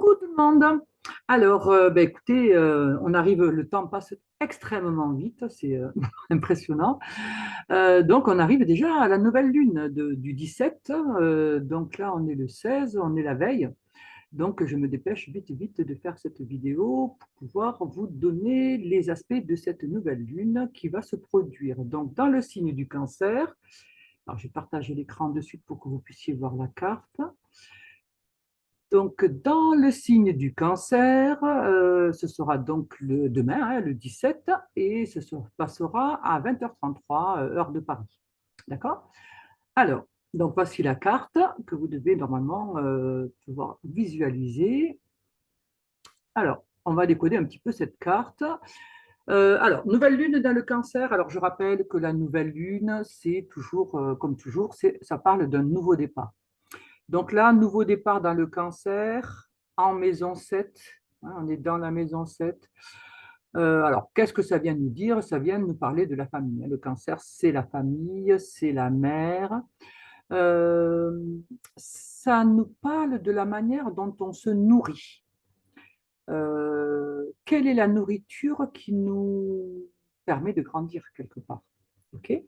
Coucou tout le monde. Alors, écoutez, on arrive, le temps passe extrêmement vite, c'est impressionnant. Donc, on arrive déjà à la nouvelle lune du 17. Donc là, on est le 16, on est la veille. Donc, je me dépêche vite, vite de faire cette vidéo pour pouvoir vous donner les aspects de cette nouvelle lune qui va se produire. Donc, dans le signe du Cancer, alors je vais partager l'écran de suite pour que vous puissiez voir la carte. Donc, dans le signe du Cancer, ce sera donc demain, hein, le 17, et se passera à 20h33, heure de Paris. D'accord? Alors, donc voici la carte que vous devez normalement pouvoir visualiser. Alors, on va décoder un petit peu cette carte. Alors, nouvelle lune dans le Cancer. Alors, je rappelle que la nouvelle lune, c'est toujours, comme toujours, ça parle d'un nouveau départ. Donc là, nouveau départ dans le Cancer, en maison 7. Hein, on est dans la maison 7. Alors, qu'est-ce que ça vient nous dire? Ça vient nous parler de la famille. Le Cancer, c'est la famille, c'est la mère. Euh, Ça nous parle de la manière dont on se nourrit. Quelle est la nourriture qui nous permet de grandir quelque part? Ok.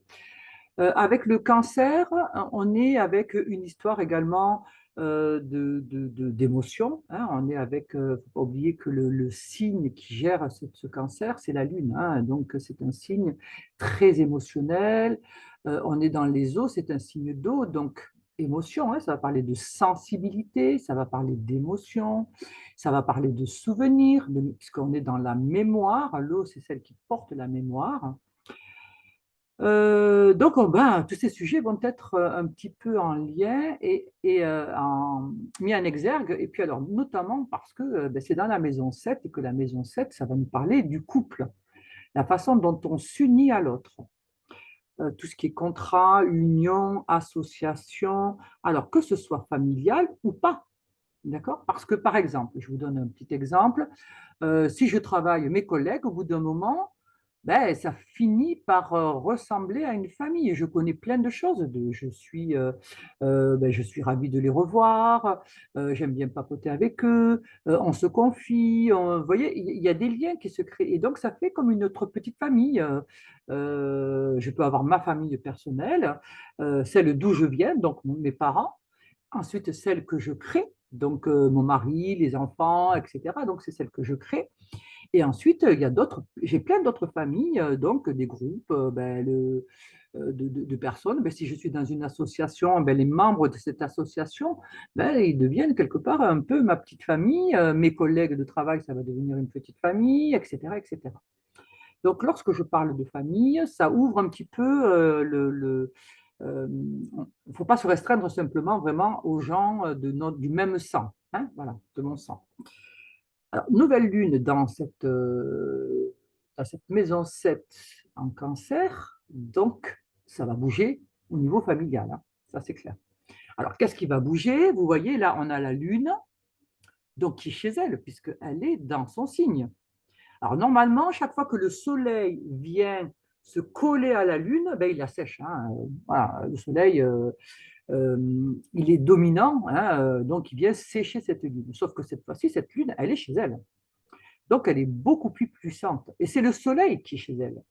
Avec le Cancer, on est avec une histoire également d'émotion. Hein. On est avec, faut pas oublier que le signe qui gère ce cancer, c'est la Lune. Hein. Donc, c'est un signe très émotionnel. On est dans les eaux, c'est un signe d'eau, donc émotion. Hein. Ça va parler de sensibilité, ça va parler d'émotion, ça va parler de souvenirs, puisqu'on est dans la mémoire. L'eau, c'est celle qui porte la mémoire. Donc, tous ces sujets vont être un petit peu en lien et mis en exergue. Et puis, alors, notamment parce que c'est dans la maison 7 et que la maison 7, ça va nous parler du couple, la façon dont on s'unit à l'autre. Tout ce qui est contrat, union, association, alors que ce soit familial ou pas. D'accord? Parce que, par exemple, je vous donne un petit exemple, si je travaille mes collègues, au bout d'un moment, ça finit par ressembler à une famille. Je connais plein de choses. Je suis ravie de les revoir. J'aime bien papoter avec eux. On se confie. Vous voyez, il y a des liens qui se créent. Et donc, ça fait comme une autre petite famille. Je peux avoir ma famille personnelle, celle d'où je viens, donc mes parents. Ensuite, celle que je crée, donc mon mari, les enfants, etc. Donc, c'est celle que je crée. Et ensuite, il y a d'autres, j'ai plein d'autres familles, donc des groupes de personnes. Si je suis dans une association, les membres de cette association, ils deviennent quelque part un peu ma petite famille. Mes collègues de travail, ça va devenir une petite famille, etc., etc. Donc, lorsque je parle de famille, ça ouvre un petit peu il ne faut pas se restreindre simplement vraiment aux gens du même sang, hein, voilà, de mon sang. Alors, nouvelle lune dans cette maison 7 en Cancer, donc ça va bouger au niveau familial, hein, ça c'est clair. Alors, qu'est-ce qui va bouger? Vous voyez, là, on a la lune, donc qui est chez elle, puisqu'elle est dans son signe. Alors, normalement, chaque fois que le soleil vient se coller à la lune, il la sèche. Hein, voilà, le soleil, euh, il est dominant, hein, donc il vient sécher cette lune. Sauf que cette fois-ci, cette lune, elle est chez elle. Donc, elle est beaucoup plus puissante. Et c'est le Soleil qui est chez elle.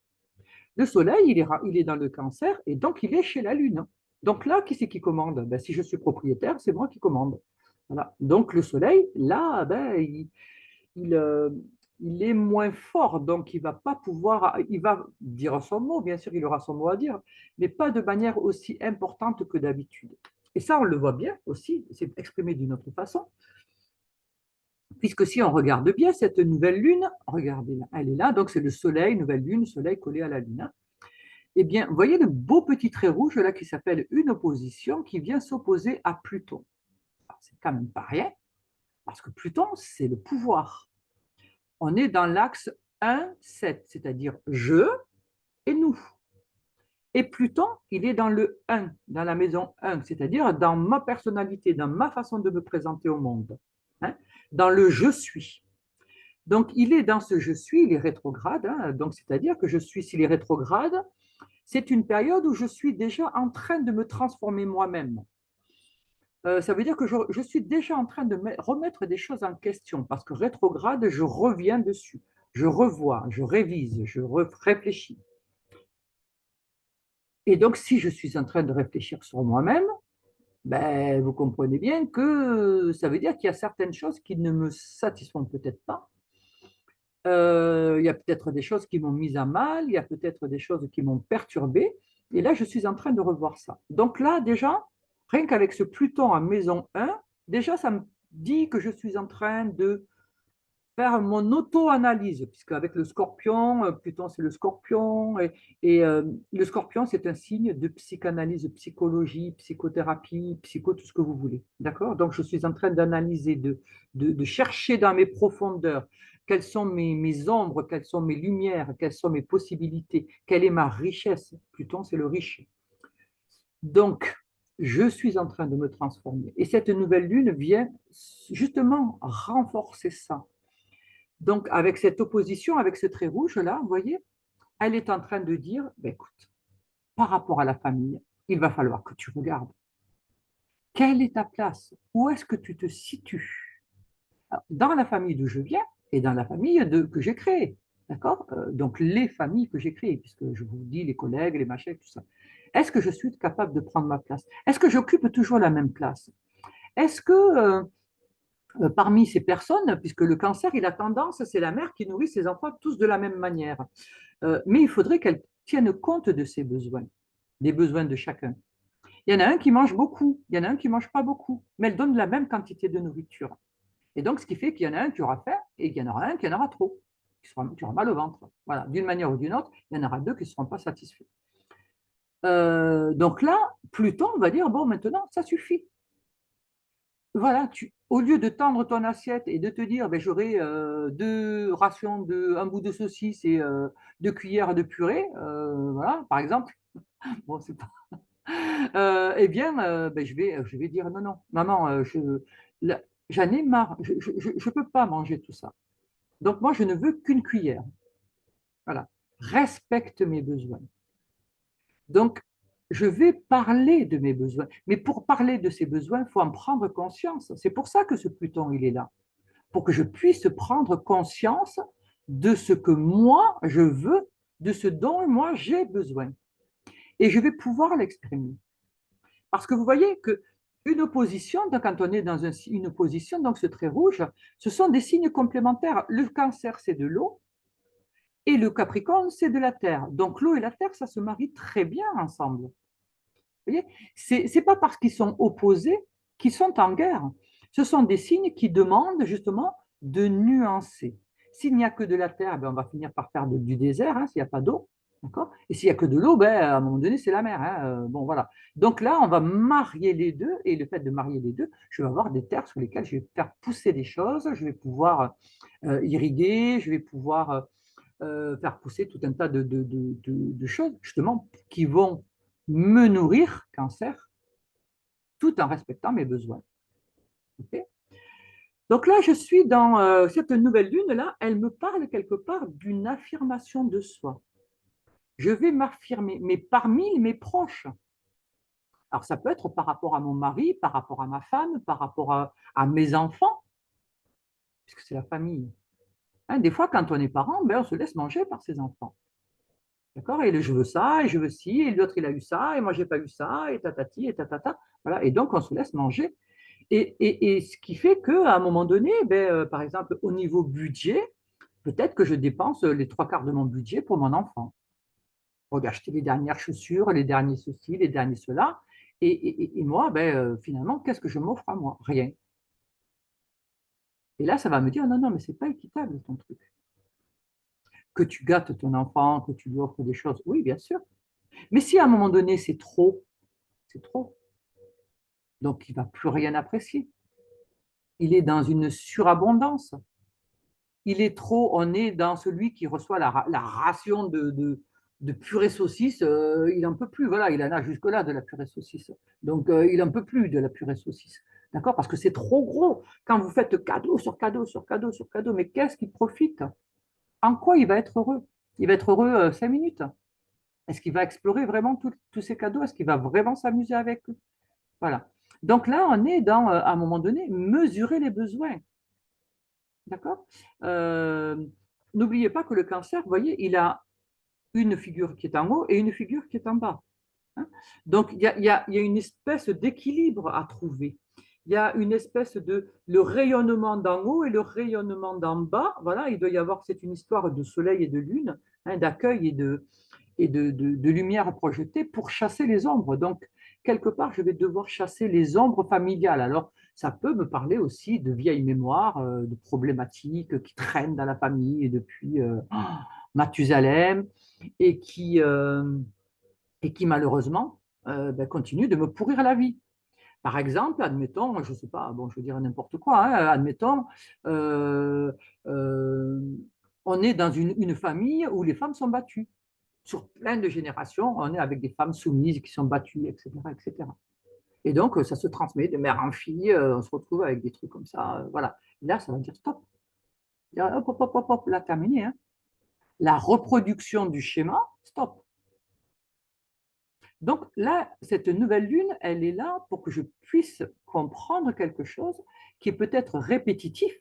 Le Soleil, il est dans le Cancer et donc il est chez la Lune. Donc là, qui c'est qui commande? Si je suis propriétaire, c'est moi qui commande. Voilà. Donc le Soleil, là, il, euh, il est moins fort, donc il va pas pouvoir, il va dire son mot, bien sûr, il aura son mot à dire, mais pas de manière aussi importante que d'habitude. Et ça, on le voit bien aussi, c'est exprimé d'une autre façon. Puisque si on regarde bien cette nouvelle lune, regardez là, elle est là, donc c'est le soleil, nouvelle lune, soleil collé à la lune. Eh bien, vous voyez le beau petit trait rouge là qui s'appelle une opposition qui vient s'opposer à Pluton. C'est quand même pas rien, parce que Pluton, c'est le pouvoir. On est dans l'axe 1-7, c'est-à-dire je et nous. Et Pluton, il est dans le 1, dans la maison 1, c'est-à-dire dans ma personnalité, dans ma façon de me présenter au monde, hein, dans le je suis. Donc, il est dans ce je suis, il est rétrograde, hein, donc c'est-à-dire que je suis, s'il est rétrograde, c'est une période où je suis déjà en train de me transformer moi-même. Ça veut dire que je suis déjà en train de remettre des choses en question parce que rétrograde, je reviens dessus. Je revois, je révise, réfléchis. Et donc, si je suis en train de réfléchir sur moi-même, ben, vous comprenez bien que ça veut dire qu'il y a certaines choses qui ne me satisfont peut-être pas. Il y a peut-être des choses qui m'ont mise à mal, il y a peut-être des choses qui m'ont perturbé. Et là, je suis en train de revoir ça. Donc là, déjà, rien qu'avec ce Pluton à maison 1, déjà, ça me dit que je suis en train de faire mon auto-analyse, puisque avec le scorpion, Pluton c'est le scorpion, et le scorpion c'est un signe de psychanalyse, psychologie, psychothérapie, psycho, tout ce que vous voulez. D'accord? Donc je suis en train d'analyser, de chercher dans mes profondeurs quelles sont mes ombres, quelles sont mes lumières, quelles sont mes possibilités, quelle est ma richesse. Pluton c'est le riche. Donc, je suis en train de me transformer. Et cette nouvelle lune vient justement renforcer ça. Donc, avec cette opposition, avec ce trait rouge-là, vous voyez, elle est en train de dire, ben, écoute, par rapport à la famille, il va falloir que tu regardes quelle est ta place, où est-ce que tu te situes dans la famille d'où je viens et dans la famille que j'ai créée. D'accord? Donc, les familles que j'ai créées, puisque je vous dis les collègues, les machins, tout ça. Est-ce que je suis capable de prendre ma place? Est-ce que j'occupe toujours la même place? Est-ce que parmi ces personnes, puisque le cancer, il a tendance, c'est la mère qui nourrit ses enfants tous de la même manière. Mais il faudrait qu'elle tienne compte de ses besoins, des besoins de chacun. Il y en a un qui mange beaucoup, il y en a un qui ne mange pas beaucoup, mais elle donne la même quantité de nourriture. Et donc, ce qui fait qu'il y en a un qui aura faim et qu'il y en aura un qui en aura trop, qui aura mal au ventre. Voilà, d'une manière ou d'une autre, il y en aura deux qui ne seront pas satisfaits. Donc là, Pluton va dire, bon, maintenant, ça suffit. Voilà, au lieu de tendre ton assiette et de te dire, ben, j'aurai deux rations de un bout de saucisse et deux cuillères de purée, voilà, par exemple, bon, c'est pas, eh bien, ben, je vais dire non, non, maman, j'en ai marre, je peux pas manger tout ça. Donc moi, je ne veux qu'une cuillère. Voilà, respecte mes besoins. Donc, je vais parler de mes besoins. Mais pour parler de ces besoins, il faut en prendre conscience. C'est pour ça que ce Pluton, il est là. Pour que je puisse prendre conscience de ce que moi, je veux, de ce dont moi, j'ai besoin. Et je vais pouvoir l'exprimer. Parce que vous voyez que une opposition, donc quand on est dans une opposition, donc ce trait rouge, ce sont des signes complémentaires. Le cancer, c'est de l'eau, et le capricorne, c'est de la terre. Donc l'eau et la terre, ça se marie très bien ensemble. Vous voyez, c'est pas parce qu'ils sont opposés qu'ils sont en guerre. Ce sont des signes qui demandent justement de nuancer. S'il n'y a que de la terre, ben on va finir par faire du désert, hein, s'il n'y a pas d'eau. D'accord. Et s'il n'y a que de l'eau, ben, à un moment donné, c'est la mer. Hein. Bon, voilà. Donc là, on va marier les deux, et le fait de marier les deux, je vais avoir des terres sur lesquelles je vais faire pousser des choses, je vais pouvoir irriguer, je vais pouvoir faire pousser tout un tas de choses, justement, qui vont me nourrir, cancer, tout en respectant mes besoins. Okay. Donc là, je suis dans cette nouvelle lune-là, elle me parle quelque part d'une affirmation de soi. Je vais m'affirmer, mais parmi mes proches. Alors ça peut être par rapport à mon mari, par rapport à ma femme, par rapport à mes enfants, puisque c'est la famille. Hein, des fois, quand on est parent, ben, on se laisse manger par ses enfants. D'accord? Et je veux ça, et je veux ci, et l'autre il a eu ça, et moi j'ai pas eu ça, et tatati, et tatata. Voilà. Et donc on se laisse manger. Et ce qui fait qu'à un moment donné, ben, par exemple, au niveau budget, peut-être que je dépense les trois quarts de mon budget pour mon enfant. Pour lui acheter les dernières chaussures, les derniers ceci, les derniers cela. Et moi, ben, finalement, qu'est-ce que je m'offre à moi? Rien. Et là, ça va me dire, non, non, mais c'est pas équitable ton truc. Que tu gâtes ton enfant, que tu lui offres des choses, oui, bien sûr. Mais si à un moment donné, c'est trop, c'est trop. Donc, il ne va plus rien apprécier. Il est dans une surabondance. Il est trop, on est dans celui qui reçoit la ration de purée saucisse, il n'en peut plus. Voilà, il en a jusque-là de la purée saucisse. Donc, il n'en peut plus de la purée saucisse. D'accord? Parce que c'est trop gros. Quand vous faites cadeau sur cadeau sur cadeau sur cadeau, mais qu'est-ce qui profite? En quoi il va être heureux? Il va être heureux 5 minutes. Est-ce qu'il va explorer vraiment tous ces cadeaux? Est-ce qu'il va vraiment s'amuser avec eux? Voilà. Donc là, on est dans, à un moment donné, mesurer les besoins. D'accord? Euh, N'oubliez pas que le cancer, vous voyez, il a une figure qui est en haut et une figure qui est en bas. Hein. Donc, il y a une espèce d'équilibre à trouver. Il y a une espèce de le rayonnement d'en haut et le rayonnement d'en bas. Voilà, il doit y avoir, c'est une histoire de soleil et de lune, hein, d'accueil et de lumière projetée pour chasser les ombres. Donc, quelque part, je vais devoir chasser les ombres familiales. Alors, ça peut me parler aussi de vieilles mémoires, de problématiques qui traînent dans la famille depuis Mathusalem et qui malheureusement ben, continuent de me pourrir la vie. Par exemple, admettons, je ne sais pas, bon, je veux dire n'importe quoi, hein, admettons, euh, euh, on est dans une famille où les femmes sont battues. Sur plein de générations, on est avec des femmes soumises qui sont battues, etc., etc. Et cetera. Et donc, ça se transmet de mère en fille, on se retrouve avec des trucs comme ça. Voilà. Là, ça va dire stop. Hop, hop, hop, hop, hop, là, terminé. Hein. La reproduction du schéma, stop. Donc là, cette nouvelle lune, elle est là pour que je puisse comprendre quelque chose qui est peut-être répétitif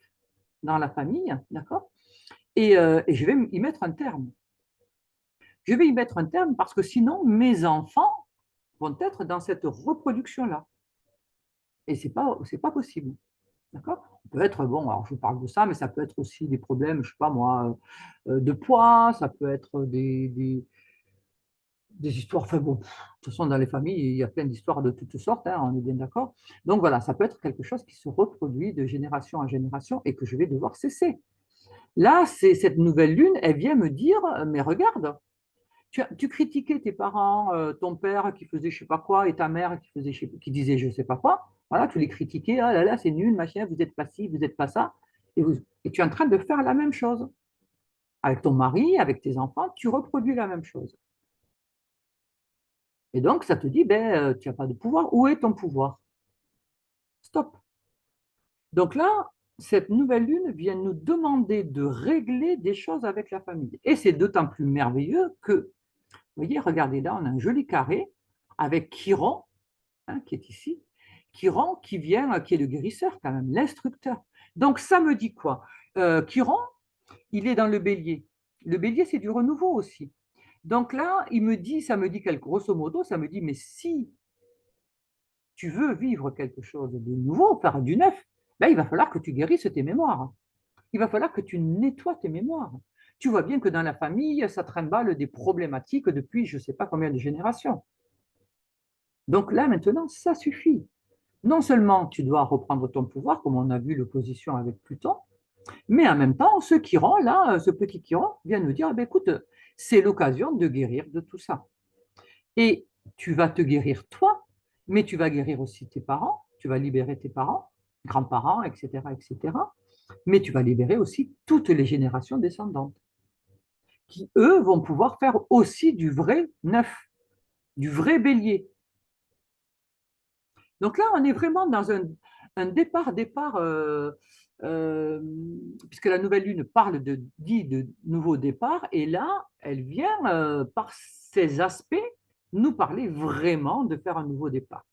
dans la famille, d'accord? Et je vais y mettre un terme. Je vais y mettre un terme parce que sinon, mes enfants vont être dans cette reproduction-là. Et c'est pas possible. D'accord? On peut être, bon, alors je parle de ça, mais ça peut être aussi des problèmes, je ne sais pas moi, de poids, ça peut être des histoires, enfin bon, de toute façon, dans les familles, il y a plein d'histoires de toutes sortes, hein, on est bien d'accord. Donc voilà, ça peut être quelque chose qui se reproduit de génération en génération et que je vais devoir cesser. Là, c'est cette nouvelle lune, elle vient me dire, mais regarde, tu critiquais tes parents, ton père qui faisait je sais pas quoi et ta mère qui faisait qui disait je sais pas quoi. Voilà, tu les critiquais, ah là là, c'est nul, machin, vous n'êtes pas ci, vous n'êtes pas ça. Et tu es en train de faire la même chose. Avec ton mari, avec tes enfants, tu reproduis la même chose. Et donc, ça te dit, ben, tu n'as pas de pouvoir. Où est ton pouvoir? Stop. Donc là, cette nouvelle lune vient nous demander de régler des choses avec la famille. Et c'est d'autant plus merveilleux que, vous voyez, regardez là, on a un joli carré avec Chiron, hein, qui est ici. Chiron qui vient, qui est le guérisseur quand même, l'instructeur. Donc ça me dit quoi? Chiron, il est dans le bélier. Le bélier, c'est du renouveau aussi. Donc là, ça me dit grosso modo, ça me dit, mais si tu veux vivre quelque chose de nouveau, faire du neuf, ben, il va falloir que tu guérisses tes mémoires. Il va falloir que tu nettoies tes mémoires. Tu vois bien que dans la famille, ça trimballe des problématiques depuis je ne sais pas combien de générations. Donc là, maintenant, ça suffit. Non seulement tu dois reprendre ton pouvoir, comme on a vu l'opposition avec Pluton, mais en même temps, ce Chiron, là, ce petit Chiron, vient nous dire, eh bien, écoute, c'est l'occasion de guérir de tout ça. Et tu vas te guérir toi, mais tu vas guérir aussi tes parents, tu vas libérer tes parents, grands-parents, etc., etc. Mais tu vas libérer aussi toutes les générations descendantes, qui, eux, vont pouvoir faire aussi du vrai neuf, du vrai bélier. Donc là, on est vraiment dans un départ, euh, puisque la nouvelle lune dit de nouveau départ, et là, elle vient, par ses aspects, nous parler vraiment de faire un nouveau départ.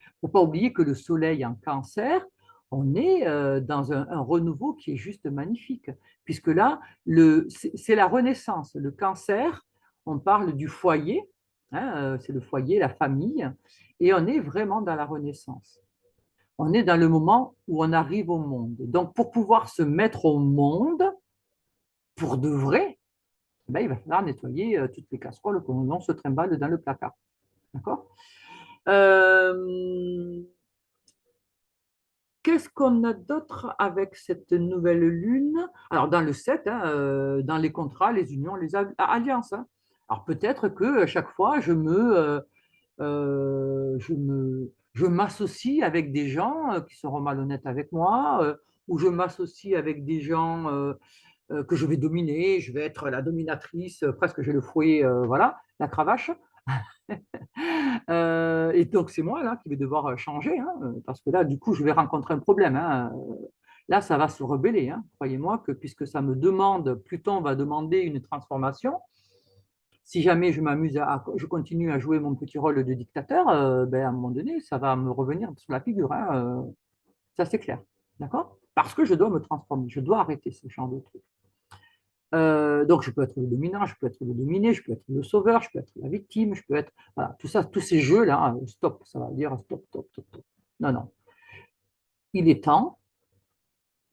Il ne faut pas oublier que le soleil en cancer, on est dans un renouveau qui est juste magnifique, puisque là, c'est la renaissance. Le cancer, on parle du foyer, hein, c'est le foyer, la famille, et on est vraiment dans la renaissance. On est dans le moment où on arrive au monde. Donc, pour pouvoir se mettre au monde, pour de vrai, ben, il va falloir nettoyer toutes les casseroles qu'on se trimballe dans le placard. D'accord? euh, Qu'est-ce qu'on a d'autre avec cette nouvelle lune? Alors, dans le 7, hein, dans les contrats, les unions, les alliances. Hein. Alors, peut-être que à chaque fois, je m'associe avec des gens qui seront malhonnêtes avec moi, ou je m'associe avec des gens que je vais dominer, je vais être la dominatrice, presque j'ai le fouet, voilà, la cravache. Et donc, c'est moi là qui vais devoir changer, hein, parce que là, du coup, je vais rencontrer un problème. Hein. Là, ça va se rebeller. Hein. Croyez-moi que puisque ça me demande, Pluton va demander une transformation, Si jamais je continue à jouer mon petit rôle de dictateur, ben, à un moment donné, ça va me revenir sur la figure, hein, ça c'est clair. D'accord? Parce que je dois me transformer, je dois arrêter ce genre de trucs. Donc, je peux être le dominant, je peux être le dominé, je peux être le sauveur, je peux être la victime, je peux être. Voilà, tout ça, tous ces jeux-là, stop, ça va dire stop, stop, stop, stop. Non, non. Il est temps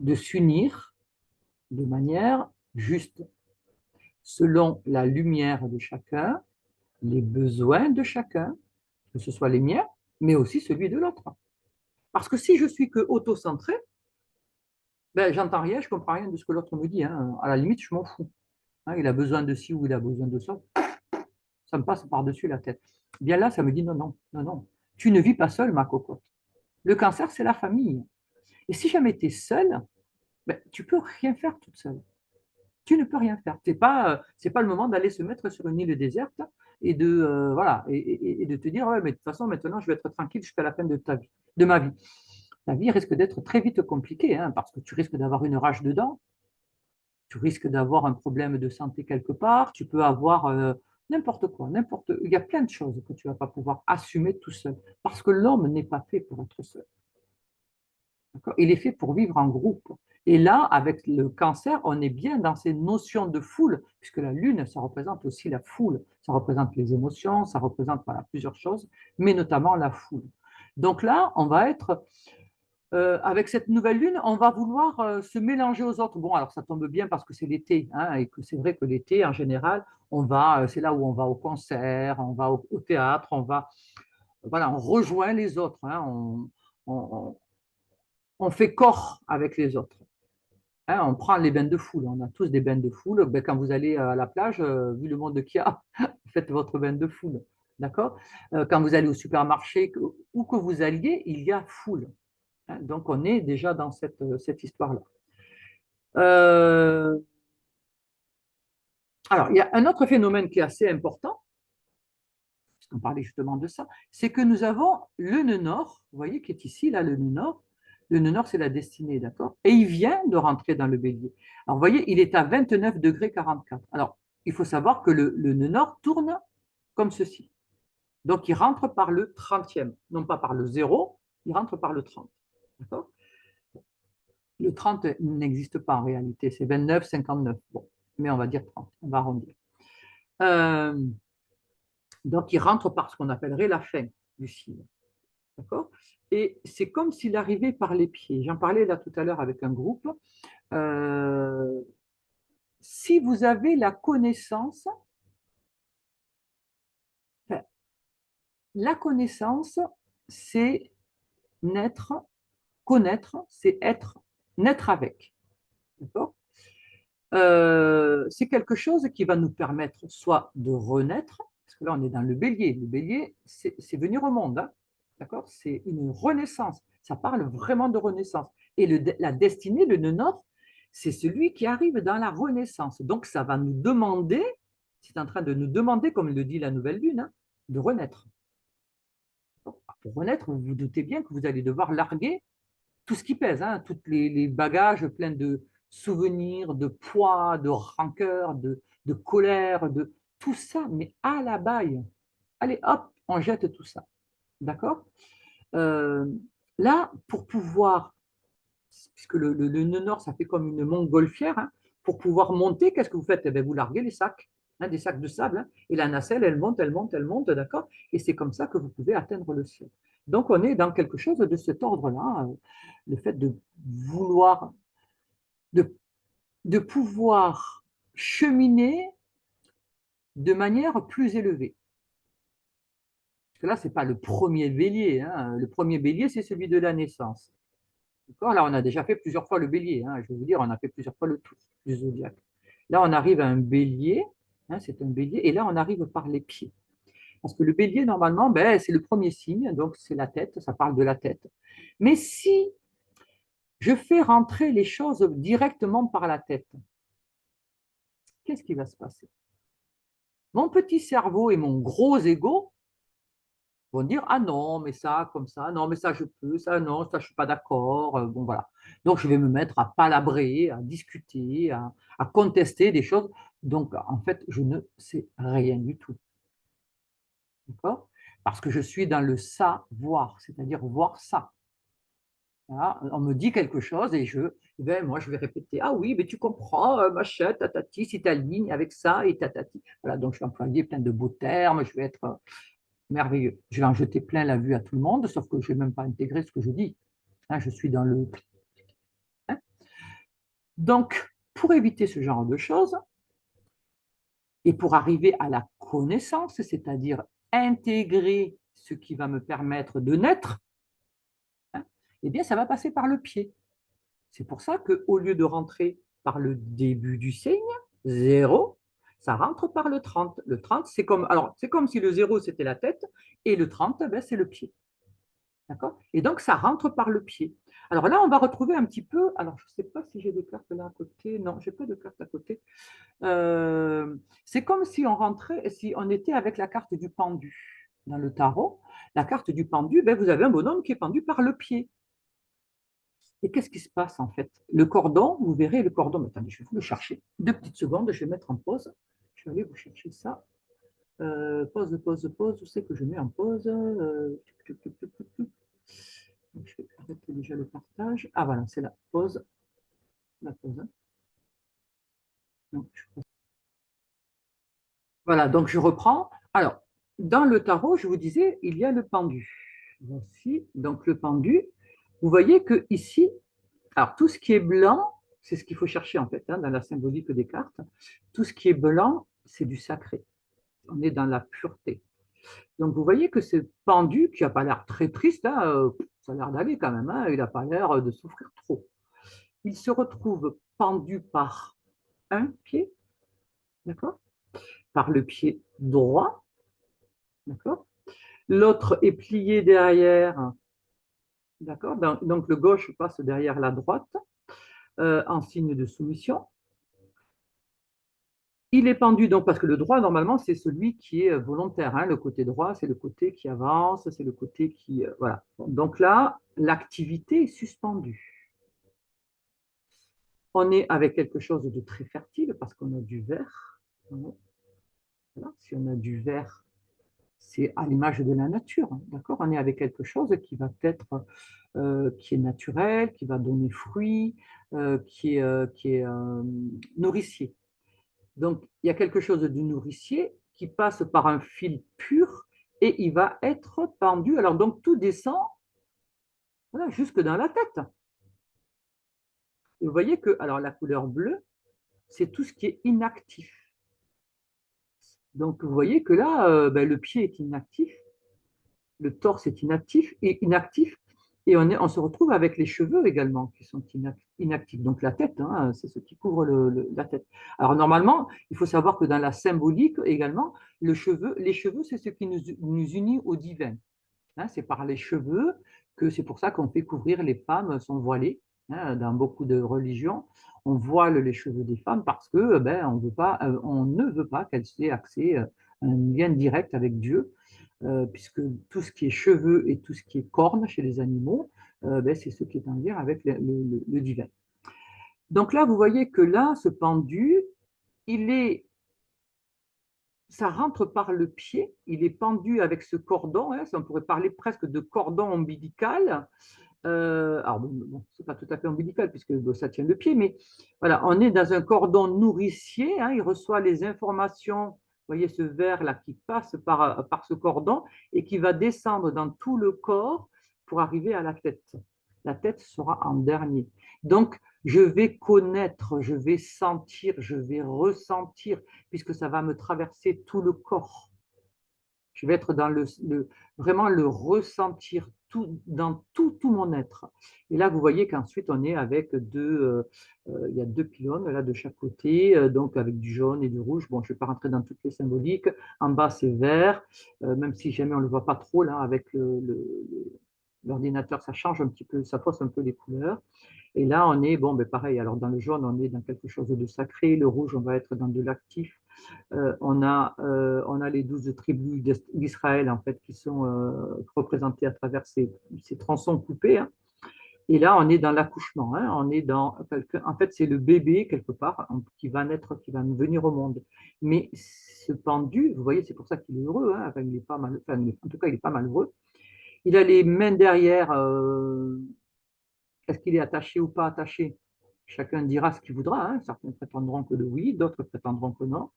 de s'unir de manière juste, selon la lumière de chacun, les besoins de chacun, que ce soit les miens, mais aussi celui de l'autre. Parce que si je suis que auto-centré, ben, j'entends rien, je comprends rien de ce que l'autre me dit, hein. À la limite, je m'en fous, hein. Il a besoin de ci ou il a besoin de ça, ça me passe par-dessus la tête. Bien là, ça me dit non, non, non, non. Tu ne vis pas seul, ma cocotte. Le cancer, c'est la famille. Et si jamais tu es seule, ben, tu ne peux rien faire toute seule. Tu ne peux rien faire. C'est pas le moment d'aller se mettre sur une île déserte et voilà, et de te dire, ouais, mais de toute façon, maintenant, je vais être tranquille jusqu'à la fin de ta vie, de ma vie. Ta vie risque d'être très vite compliquée, hein, parce que tu risques d'avoir une rage dedans, tu risques d'avoir un problème de santé quelque part, tu peux avoir n'importe quoi, il y a plein de choses que tu ne vas pas pouvoir assumer tout seul, parce que l'homme n'est pas fait pour être seul. Il est fait pour vivre en groupe. Et là, avec le cancer, on est bien dans ces notions de foule, puisque la lune, ça représente aussi la foule. Ça représente les émotions, ça représente voilà, plusieurs choses, mais notamment la foule. Donc là, on va être avec cette nouvelle lune, on va vouloir se mélanger aux autres. Bon, alors ça tombe bien parce que c'est l'été, hein, et que c'est vrai que l'été, en général, c'est là où on va au concert, on va au théâtre, voilà, on rejoint les autres, hein, on, on fait corps avec les autres. Hein, on prend les bains de foule, on a tous des bains de foule. Ben, quand vous allez à la plage, vu le monde qu'il y a, faites votre bain de foule. D'accord? Quand vous allez au supermarché, où que vous alliez, il y a foule. Hein, donc, on est déjà dans cette histoire-là. Euh, alors, il y a un autre phénomène qui est assez important, puisqu'on parlait justement de ça, c'est que nous avons le nœud nord, vous voyez, qui est ici, là, le nœud nord. Le nœud nord, c'est la destinée, d'accord? Et il vient de rentrer dans le bélier. Alors, vous voyez, il est à 29 degrés 44. Alors, il faut savoir que le nœud nord tourne comme ceci. Donc, il rentre par le 30e, non pas par le 0, il rentre par le 30. D'accord? Le 30 n'existe pas en réalité, c'est 29, 59. Bon, mais on va dire 30, on va arrondir. Euh, donc, il rentre par ce qu'on appellerait la fin du signe. D'accord? Et c'est comme s'il arrivait par les pieds. J'en parlais là tout à l'heure avec un groupe. Euh, si vous avez la connaissance, enfin, la connaissance, c'est naître, connaître, c'est être, naître avec. D'accord? C'est quelque chose qui va nous permettre soit de renaître, parce que là on est dans le bélier. Le bélier, c'est venir au monde, hein, d'accord? C'est une renaissance. Ça parle vraiment de renaissance. Et la destinée, le nœud nord, c'est celui qui arrive dans la renaissance. Donc ça va nous demander, c'est en train de nous demander, comme le dit la nouvelle lune, hein, de renaître. Pour renaître, vous vous doutez bien que vous allez devoir larguer tout ce qui pèse, hein, tous les bagages pleins de souvenirs, de poids, de rancœur, de colère, de tout ça, mais à la baille. Allez, hop, on jette tout ça. D'accord? Euh, Là, pour pouvoir, puisque le nœud nord, ça fait comme une montgolfière, hein, pour pouvoir monter, qu'est-ce que vous faites? Eh bien, vous larguez les sacs, hein, des sacs de sable, hein, et la nacelle, elle monte, elle monte, elle monte, d'accord? Et c'est comme ça que vous pouvez atteindre le ciel. Donc, on est dans quelque chose de cet ordre-là, le fait de vouloir, de, de pouvoir cheminer de manière plus élevée. Parce que là, ce n'est pas le premier bélier, hein. Le premier bélier, c'est celui de la naissance. Là, on a déjà fait plusieurs fois le bélier, hein. Je vais vous dire, on a fait plusieurs fois le tour du zodiaque. Là, on arrive à un bélier, hein, c'est un bélier, et là, on arrive par les pieds. Parce que le bélier, normalement, ben, c'est le premier signe, donc c'est la tête, ça parle de la tête. Mais si je fais rentrer les choses directement par la tête, qu'est-ce qui va se passer? Mon petit cerveau et mon gros ego vont dire, ah non, mais ça, comme ça, non, mais ça, je peux, ça, non, ça, je suis pas d'accord. Bon, voilà. Donc, je vais me mettre à palabrer, à discuter, à contester des choses. Donc, en fait, je ne sais rien du tout. D'accord? Parce que je suis dans le savoir, c'est-à-dire voir ça. Voilà, on me dit quelque chose et moi, je vais répéter. Ah oui, mais tu comprends, machin, tatati, si tu alignes avec ça et tatati. Voilà, donc je vais employer plein de beaux termes, je vais être merveilleux. Je vais en jeter plein la vue à tout le monde, sauf que je n'ai même pas intégré ce que je dis. Hein, je suis dans le. Hein. Donc, pour éviter ce genre de choses et pour arriver à la connaissance, c'est-à-dire intégrer ce qui va me permettre de naître, hein, eh bien, ça va passer par le pied. C'est pour ça qu'au lieu de rentrer par le début du signe, 0, ça rentre par le 30. Le 30, c'est comme si le 0, c'était la tête, et le 30, ben, c'est le pied. D'accord? Et donc, ça rentre par le pied. Alors là, on va retrouver un petit peu, alors je ne sais pas si j'ai des cartes là à côté, non, je n'ai pas de cartes à côté. C'est comme si on rentrait, si on était avec la carte du pendu dans le tarot. La carte du pendu, ben, vous avez un bonhomme qui est pendu par le pied. Et qu'est-ce qui se passe en fait? Le cordon, vous verrez le cordon, mais attendez, je vais vous le chercher. 2 petites secondes, je vais mettre en pause. Je vais aller vous chercher ça. Pause, pause, pause. Où c'est que je mets en pause? Donc, je vais arrêter déjà le partage. Ah voilà, c'est la pause. La pause. Hein. Donc, voilà, donc je reprends. Alors, dans le tarot, je vous disais, il y a le pendu. Voici, donc le pendu. Vous voyez que ici, alors tout ce qui est blanc, c'est ce qu'il faut chercher en fait hein, dans la symbolique des cartes. Tout ce qui est blanc, c'est du sacré. On est dans la pureté. Donc vous voyez que ce pendu, qui n'a pas l'air très triste, hein, ça a l'air d'aller quand même, hein, il n'a pas l'air de souffrir trop. Il se retrouve pendu par un pied, d'accord? Par le pied droit, d'accord? L'autre est plié derrière, d'accord? Donc le gauche passe derrière la droite en signe de soumission. Il est pendu donc parce que le droit, normalement, c'est celui qui est volontaire. Hein. Le côté droit, c'est le côté qui avance, c'est le côté qui. Voilà. Donc là, l'activité est suspendue. On est avec quelque chose de très fertile parce qu'on a du verre. Voilà. Si on a du verre, c'est à l'image de la nature. D'accord? On est avec quelque chose qui va être qui est naturel, qui va donner fruit, qui est nourricier. Donc, il y a quelque chose de nourricier qui passe par un fil pur et il va être pendu. Alors, donc, tout descend voilà, jusque dans la tête. Et vous voyez que, alors, la couleur bleue, c'est tout ce qui est inactif. Donc, vous voyez que là, ben, le pied est inactif, le torse est inactif, et on se retrouve avec les cheveux également qui sont inactifs. Donc la tête, hein, c'est ce qui couvre la tête. Alors normalement, il faut savoir que dans la symbolique également, les cheveux, c'est ce qui nous unit au divin. Hein, c'est par les cheveux que c'est pour ça qu'on fait couvrir les femmes sont voilées. Hein, dans beaucoup de religions, on voile les cheveux des femmes parce que ben, on ne veut pas qu'elles aient accès à un lien direct avec Dieu, puisque tout ce qui est cheveux et tout ce qui est cornes chez les animaux, ben, c'est ce qui est en lien avec le divin. Donc là, vous voyez que là, ce pendu, il est ça rentre par le pied, il est pendu avec ce cordon, hein, on pourrait parler presque de cordon ombilical. Alors, bon, c'est pas tout à fait ombilical puisque ça tient le pied, mais voilà, on est dans un cordon nourricier, hein, il reçoit les informations, vous voyez ce verre là qui passe par ce cordon et qui va descendre dans tout le corps pour arriver à la tête. La tête sera en dernier. Donc, je vais connaître, je vais sentir, je vais ressentir, puisque ça va me traverser tout le corps. Je vais être dans vraiment le ressentir dans tout mon être. Et là, vous voyez qu'ensuite, on est avec il y a 2 pylônes là de chaque côté, donc avec du jaune et du rouge. Bon, je ne vais pas rentrer dans toutes les symboliques. En bas, c'est vert, même si jamais on ne le voit pas trop là avec l'ordinateur, ça change un petit peu, ça fausse un peu les couleurs. Et là, on est, bon, ben pareil, alors dans le jaune, on est dans quelque chose de sacré, le rouge, on va être dans de l'actif, On a les 12 tribus d'Israël, en fait, qui sont représentées à travers ces tronçons coupés, hein. Et là, on est dans l'accouchement, hein. On est en fait, c'est le bébé, quelque part, hein, qui va naître, qui va venir au monde. Mais ce pendu, vous voyez, c'est pour ça qu'il est heureux, hein. Enfin, il est pas mal, enfin, en tout cas, il est pas malheureux. Il a les mains derrière. Est-ce qu'il est attaché ou pas attaché? Chacun dira ce qu'il voudra, hein. Certains prétendront que oui, d'autres prétendront que non.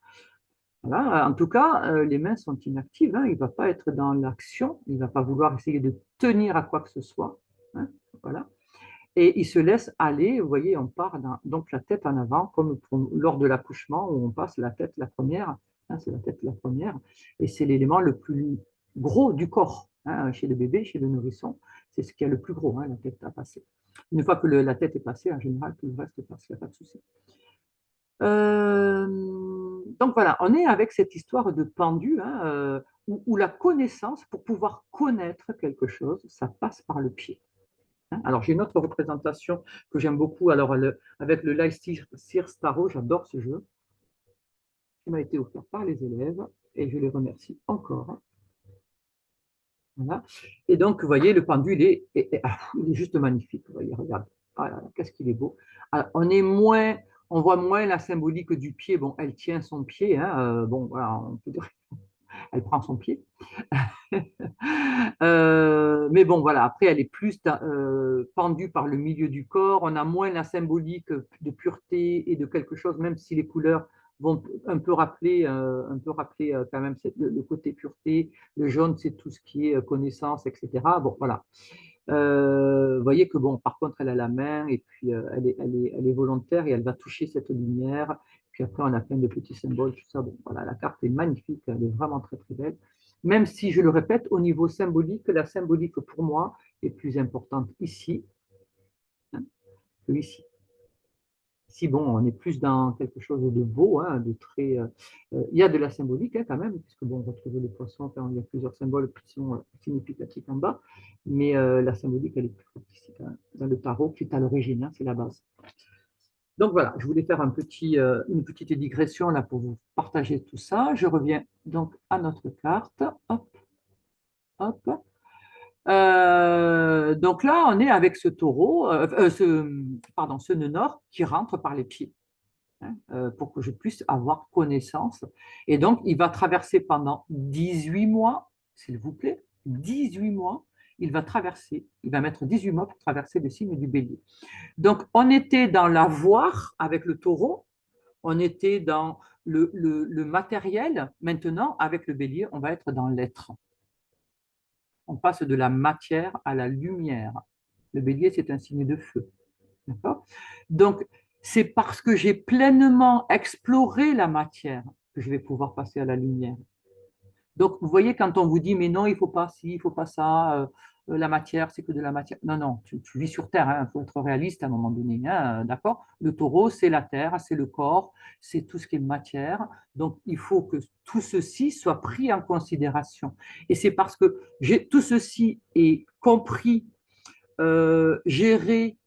Voilà. En tout cas, les mains sont inactives, hein. Il ne va pas être dans l'action, il ne va pas vouloir essayer de tenir à quoi que ce soit, hein. Voilà. Et il se laisse aller, vous voyez, on part donc la tête en avant, comme lors de l'accouchement où on passe la tête la première, hein, c'est la tête la première, et c'est l'élément le plus gros du corps, hein, chez le bébé, chez le nourrisson, c'est ce qui est le plus gros, hein, la tête à passer. Une fois que la tête est passée, en général, tout le reste passe, il n'y a pas de souci. Donc voilà, on est avec cette histoire de pendu, hein, où la connaissance, pour pouvoir connaître quelque chose, ça passe par le pied. Alors, j'ai une autre représentation que j'aime beaucoup, alors avec le Light Sears Tarot, j'adore ce jeu, qui m'a été offert par les élèves, et je les remercie encore. Voilà. Et donc, vous voyez, le pendule il est juste magnifique. Vous voyez, regarde, ah qu'est-ce qu'il est beau. Alors, on voit moins la symbolique du pied. Bon, elle tient son pied, hein, bon, voilà, on peut dire, elle prend son pied. Mais bon, voilà, après, elle est plus pendue par le milieu du corps. On a moins la symbolique de pureté et de quelque chose, même si les couleurs vont un peu rappeler quand même le côté pureté. Le jaune, c'est tout ce qui est connaissance, etc. Bon, voilà. Vous voyez que, bon, par contre, elle a la main et puis elle est volontaire et elle va toucher cette lumière. Puis après, on a plein de petits symboles, tout ça. Bon, voilà, la carte est magnifique, elle est vraiment très, très belle. Même si, je le répète, au niveau symbolique, la symbolique pour moi est plus importante ici, hein, que ici. Si bon, on est plus dans quelque chose de beau, hein, de très. Il y a de la symbolique, hein, quand même, puisque bon, retrouver le poisson, enfin, il y a plusieurs symboles qui sont significatifs en bas, mais la symbolique, elle est plus forte ici, quand même, dans le tarot, qui est à l'origine, hein, c'est la base. Donc voilà, je voulais faire une petite digression là pour vous partager tout ça. Je reviens donc à notre carte. Hop, hop. Donc là, on est avec ce taureau, pardon, ce nœud nord qui rentre par les pieds, hein, pour que je puisse avoir connaissance. Et donc, il va traverser pendant 18 mois, s'il vous plaît, 18 mois, il va mettre 18 mois pour traverser le signe du bélier. Donc, on était dans l'avoir avec le taureau, on était dans le matériel. Maintenant, avec le bélier, on va être dans l'être. On passe de la matière à la lumière. Le bélier, c'est un signe de feu. D'accord? Donc, c'est parce que j'ai pleinement exploré la matière que je vais pouvoir passer à la lumière. Donc, vous voyez, quand on vous dit, mais non, il ne faut pas ci, il ne faut pas ça, la matière, c'est que de la matière. Non, non, tu vis sur Terre, il faut être réaliste à un moment donné, hein, d'accord? Le taureau, c'est la Terre, c'est le corps, c'est tout ce qui est matière. Donc, il faut que tout ceci soit pris en considération. Et c'est parce que tout ceci est compris, géré,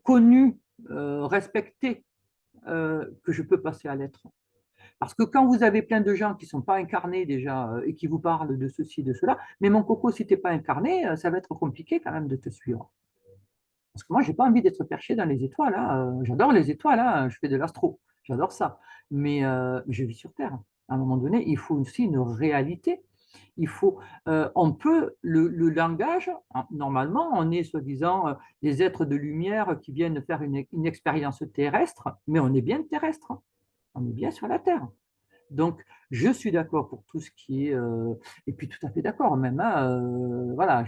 connu, respecté, que je peux passer à l'être. Parce que quand vous avez plein de gens qui ne sont pas incarnés déjà et qui vous parlent de ceci, de cela, mais mon coco, si tu n'es pas incarné, ça va être compliqué quand même de te suivre. Parce que moi, je n'ai pas envie d'être perché dans les étoiles, hein. J'adore les étoiles, hein. Je fais de l'astro, j'adore ça. Mais je vis sur Terre. À un moment donné, il faut aussi une réalité. On peut, le langage, hein, normalement, on est soi-disant des êtres de lumière qui viennent faire une expérience terrestre, mais on est bien terrestre, hein. On est bien sur la Terre. Donc, je suis d'accord pour tout ce qui est, et puis tout à fait d'accord même, hein, voilà,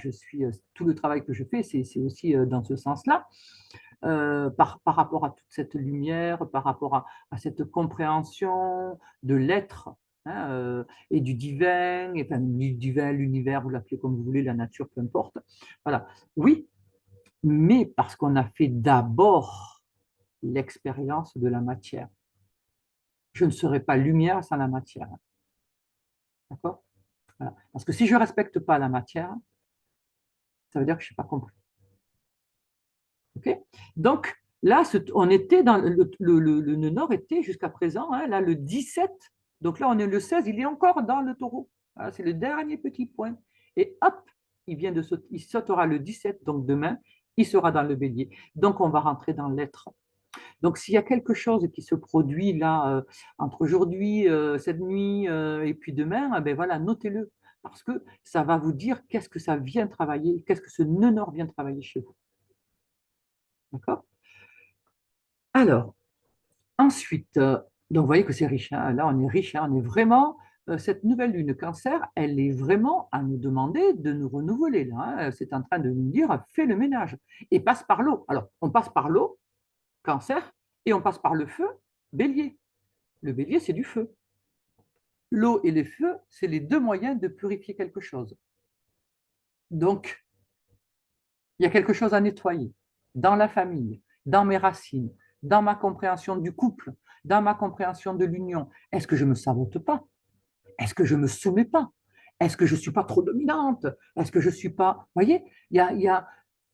tout le travail que je fais, c'est aussi dans ce sens-là, par rapport à toute cette lumière, par rapport à cette compréhension de l'être, hein, et du divin, et, enfin, du divin, l'univers, vous l'appelez comme vous voulez, la nature, peu importe. Voilà, oui, mais parce qu'on a fait d'abord l'expérience de la matière. Je ne serai pas lumière sans la matière. D'accord? Voilà. Parce que si je ne respecte pas la matière, ça veut dire que je n'ai pas compris. Okay. Donc, Là, on était dans le nœud nord était jusqu'à présent, hein, là, le 17. Donc là, on est le 16, il est encore dans le taureau. Voilà, c'est le dernier petit point. Et hop, il sautera le 17, donc demain, il sera dans le bélier. Donc, on va rentrer dans l'être. Donc, s'il y a quelque chose qui se produit là, entre aujourd'hui, cette nuit, et puis demain, ben voilà, notez-le. Parce que ça va vous dire qu'est-ce que ça vient travailler, qu'est-ce que ce nœud nord vient travailler chez vous. D'accord? Alors, ensuite, donc vous voyez que c'est riche, hein. Là, on est riche, hein. On est vraiment, cette nouvelle lune cancer, elle est vraiment à nous demander de nous renouveler. Là, hein. C'est en train de nous dire, fais le ménage et passe par l'eau. Alors, on passe par l'eau, cancer, et on passe par le feu, bélier. Le bélier, c'est du feu. L'eau et le feu, c'est les deux moyens de purifier quelque chose. Donc, il y a quelque chose à nettoyer dans la famille, dans mes racines, dans ma compréhension du couple, dans ma compréhension de l'union. Est-ce que je ne me sabote pas? Est-ce que je ne me soumets pas? Est-ce que je ne suis pas trop dominante? Est-ce que je ne suis pas... Vous voyez,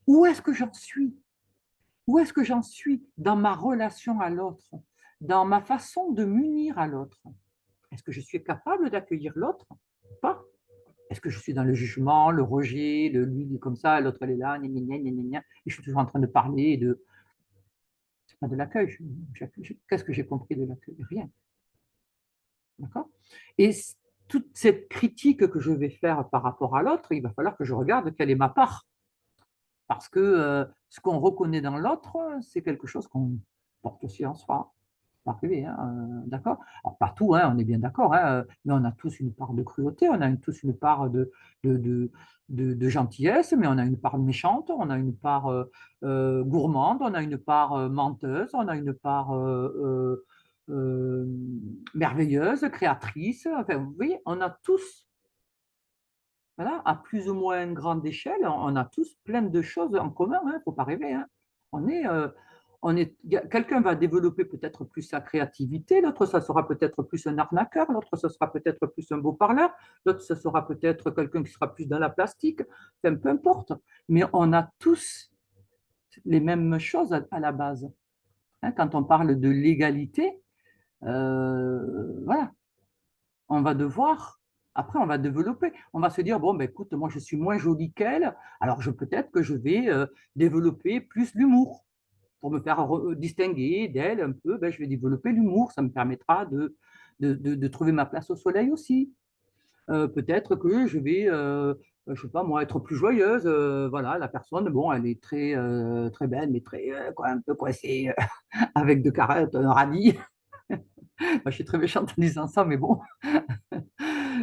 où est-ce que j'en suis? Où est-ce que j'en suis dans ma relation à l'autre? Dans ma façon de m'unir à l'autre? Est-ce que je suis capable d'accueillir l'autre? Pas. Est-ce que je suis dans le jugement, le rejet, lui comme ça, l'autre elle est là, gna, gna, gna, gna, gna, et je suis toujours en train de parler de, c'est pas de l'accueil. Qu'est-ce que j'ai compris de l'accueil? Rien. D'accord? Et toute cette critique que je vais faire par rapport à l'autre, il va falloir que je regarde quelle est ma part. Parce que ce qu'on reconnaît dans l'autre, c'est quelque chose qu'on porte aussi en soi. Ça peut arriver, hein, d'accord? Alors, pas tout, hein, on est bien d'accord, hein, mais on a tous une part de cruauté, on a tous une part de, de, de gentillesse, mais on a une part méchante, on a une part gourmande, on a une part menteuse, on a une part merveilleuse, créatrice. Enfin, vous voyez, on a tous, voilà, à plus ou moins grande échelle, on a tous plein de choses en commun, il ne faut pas rêver, hein. On est, quelqu'un va développer peut-être plus sa créativité, l'autre, ça sera peut-être plus un arnaqueur, l'autre, ça sera peut-être plus un beau parleur, l'autre, ça sera peut-être quelqu'un qui sera plus dans la plastique, enfin, peu importe. Mais on a tous les mêmes choses à la base, hein. Quand on parle de l'égalité, voilà, on va devoir, après, on va développer. On va se dire, bon, ben, écoute, moi, je suis moins jolie qu'elle, alors peut-être que je vais développer plus l'humour. Pour me faire distinguer d'elle un peu, ben, je vais développer l'humour. Ça me permettra de trouver ma place au soleil aussi. Peut-être que je vais, je sais pas moi, être plus joyeuse. Voilà, la personne, bon, elle est très, très belle, mais très, un peu coincée, avec de carottes, un radis. Moi, je suis très méchante en disant ça, mais bon.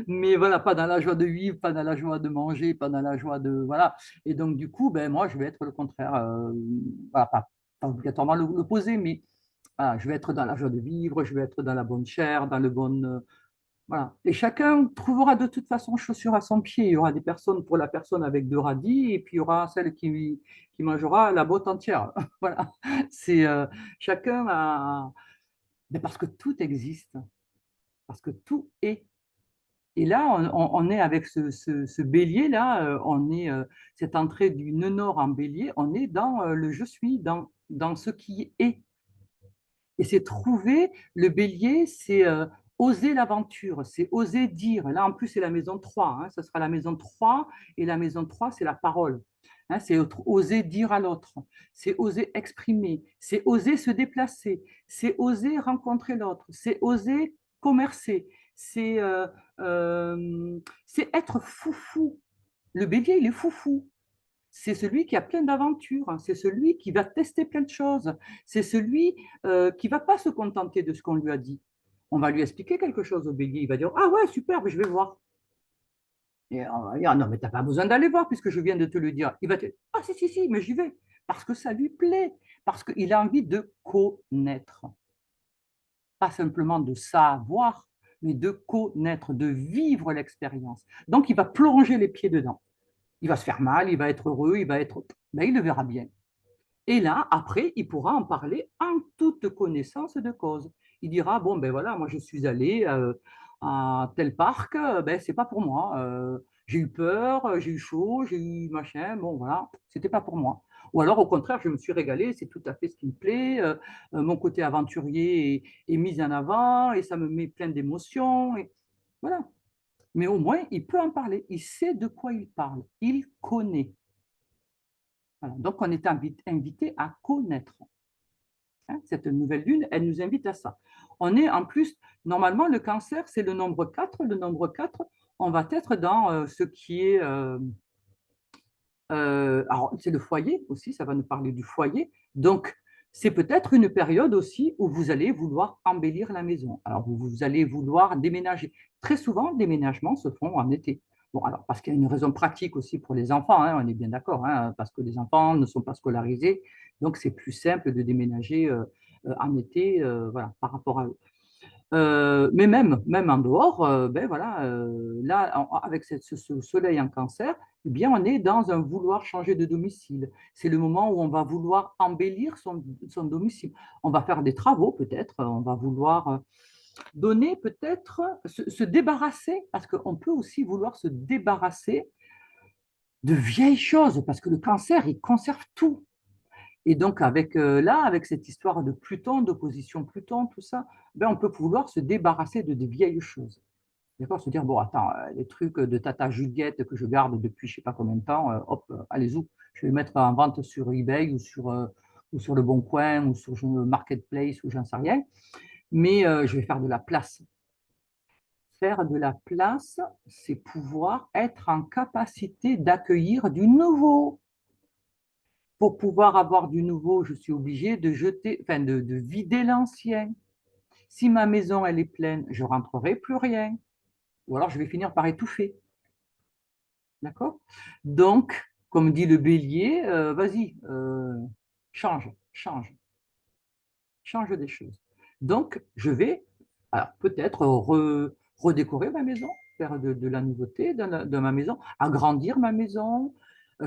Mais voilà, pas dans la joie de vivre, pas dans la joie de manger, pas dans la joie de... Voilà. Et donc, du coup, ben, moi, je vais être le contraire. Voilà, pas obligatoirement l'opposé, mais voilà, je vais être dans la joie de vivre, je vais être dans la bonne chair, dans le bon... voilà. Et chacun trouvera de toute façon chaussure à son pied. Il y aura des personnes pour la personne avec deux radis, et puis il y aura celle qui mangera la botte entière. Voilà. C'est chacun a... Mais parce que tout existe, parce que tout est. Et là, on est avec ce bélier-là, on est cette entrée du nœud nord en bélier, on est dans le je suis, dans ce qui est. Et c'est trouver le bélier, c'est oser l'aventure, c'est oser dire. Là, en plus, c'est la maison 3, hein, ça sera la maison 3, et la maison 3, c'est la parole. Hein, c'est oser dire à l'autre, c'est oser exprimer, c'est oser se déplacer, c'est oser rencontrer l'autre, c'est oser commercer, c'est c'est être foufou. Le bélier, il est foufou. C'est celui qui a plein d'aventures, hein. C'est celui qui va tester plein de choses, c'est celui qui ne va pas se contenter de ce qu'on lui a dit. On va lui expliquer quelque chose au bélier, il va dire ah ouais, super, je vais voir. Et on va dire non, mais tu n'as pas besoin d'aller voir puisque je viens de te le dire. Il va te dire ah si, si, si, mais j'y vais parce que ça lui plaît, parce qu'il a envie de connaître, pas simplement de savoir, mais de connaître, de vivre l'expérience. Donc il va plonger les pieds dedans. Il va se faire mal, il va être heureux, il va être. Ben, il le verra bien. Et là, après, il pourra en parler en toute connaissance de cause. Il dira, bon, ben voilà, moi je suis allé à tel parc, ben c'est pas pour moi. J'ai eu peur, j'ai eu chaud, j'ai eu machin, bon voilà, c'était pas pour moi. Ou alors, au contraire, je me suis régalée, c'est tout à fait ce qui me plaît, mon côté aventurier est mis en avant et ça me met plein d'émotions. Et voilà. Mais au moins, il peut en parler. Il sait de quoi il parle. Il connaît. Voilà. Donc, on est invité à connaître. Hein. Cette nouvelle lune, elle nous invite à ça. On est en plus, normalement, le cancer, c'est le nombre 4. Le nombre 4, on va être dans ce qui est alors, c'est le foyer aussi, ça va nous parler du foyer. Donc, c'est peut-être une période aussi où vous allez vouloir embellir la maison. Alors, vous allez vouloir déménager. Très souvent, les déménagements se font en été. Bon, alors, parce qu'il y a une raison pratique aussi pour les enfants, hein, on est bien d'accord, hein, parce que les enfants ne sont pas scolarisés. Donc, c'est plus simple de déménager en été, voilà, par rapport à eux. Mais même en dehors, ben voilà, là, avec ce soleil en cancer, eh bien, on est dans un vouloir changer de domicile. C'est le moment où on va vouloir embellir son domicile. On va faire des travaux peut-être, on va vouloir donner peut-être, se débarrasser, parce qu'on peut aussi vouloir se débarrasser de vieilles choses, parce que le cancer, il conserve tout. Et donc, avec, là, avec cette histoire de Pluton, d'opposition Pluton, tout ça, ben, on peut vouloir se débarrasser de des vieilles choses. D'accord? Se dire, bon, attends, les trucs de Tata Juliette que je garde depuis je ne sais pas combien de temps, hop, allez-y, je vais les mettre en vente sur eBay ou sur Le Bon Coin ou sur le Marketplace ou j'en sais rien. Mais je vais faire de la place. Faire de la place, c'est pouvoir être en capacité d'accueillir du nouveau. Pour pouvoir avoir du nouveau, je suis obligée de jeter, enfin de vider l'ancien. Si ma maison elle est pleine, je ne rentrerai plus rien. Ou alors je vais finir par étouffer. D'accord? Donc, comme dit le bélier, vas-y, change, change, change des choses. Donc, je vais peut-être redécorer ma maison, faire de la nouveauté dans ma maison, agrandir ma maison,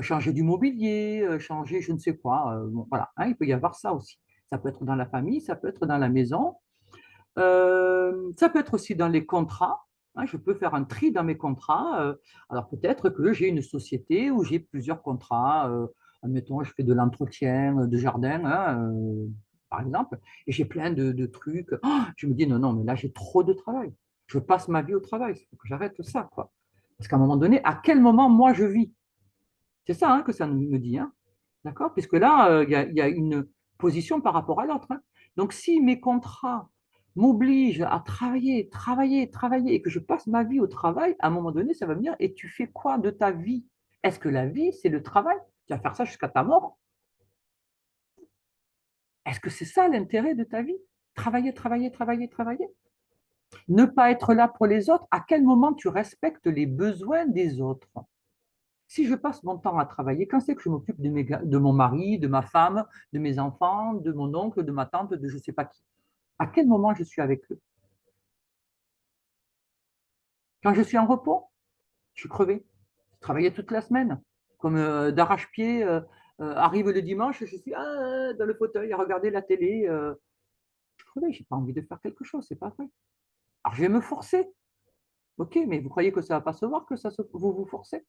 changer du mobilier, changer je ne sais quoi. Bon, voilà, hein, il peut y avoir ça aussi. Ça peut être dans la famille, ça peut être dans la maison, ça peut être aussi dans les contrats. Hein, je peux faire un tri dans mes contrats. Alors peut-être que j'ai une société où j'ai plusieurs contrats. Admettons, je fais de l'entretien de jardin, hein, par exemple, et j'ai plein de trucs. Oh, je me dis, non, non, mais là, j'ai trop de travail. Je passe ma vie au travail. Il faut que j'arrête ça, quoi. Parce qu'à un moment donné, à quel moment, moi, je vis? C'est ça hein, que ça me dit. Hein. D'accord? Puisque là, y a une position par rapport à l'autre. Hein. Donc, si mes contrats m'obligent à travailler, travailler, travailler, et que je passe ma vie au travail, à un moment donné, ça va me dire, et tu fais quoi de ta vie? Est-ce que la vie, c'est le travail? Tu vas faire ça jusqu'à ta mort? Est-ce que c'est ça l'intérêt de ta vie? Travailler, travailler, travailler, travailler? Ne pas être là pour les autres, à quel moment tu respectes les besoins des autres? Si je passe mon temps à travailler, quand c'est que je m'occupe de mon mari, de ma femme, de mes enfants, de mon oncle, de ma tante, de je ne sais pas qui? À quel moment je suis avec eux? Quand je suis en repos, je suis crevé. Je travaillais toute la semaine, comme d'arrache-pied. Arrive le dimanche, je suis dans le fauteuil à regarder la télé. Je suis crevé, je n'ai pas envie de faire quelque chose, c'est pas vrai. Alors je vais me forcer. Ok, mais vous croyez que ça ne va pas se voir que vous vous forcez?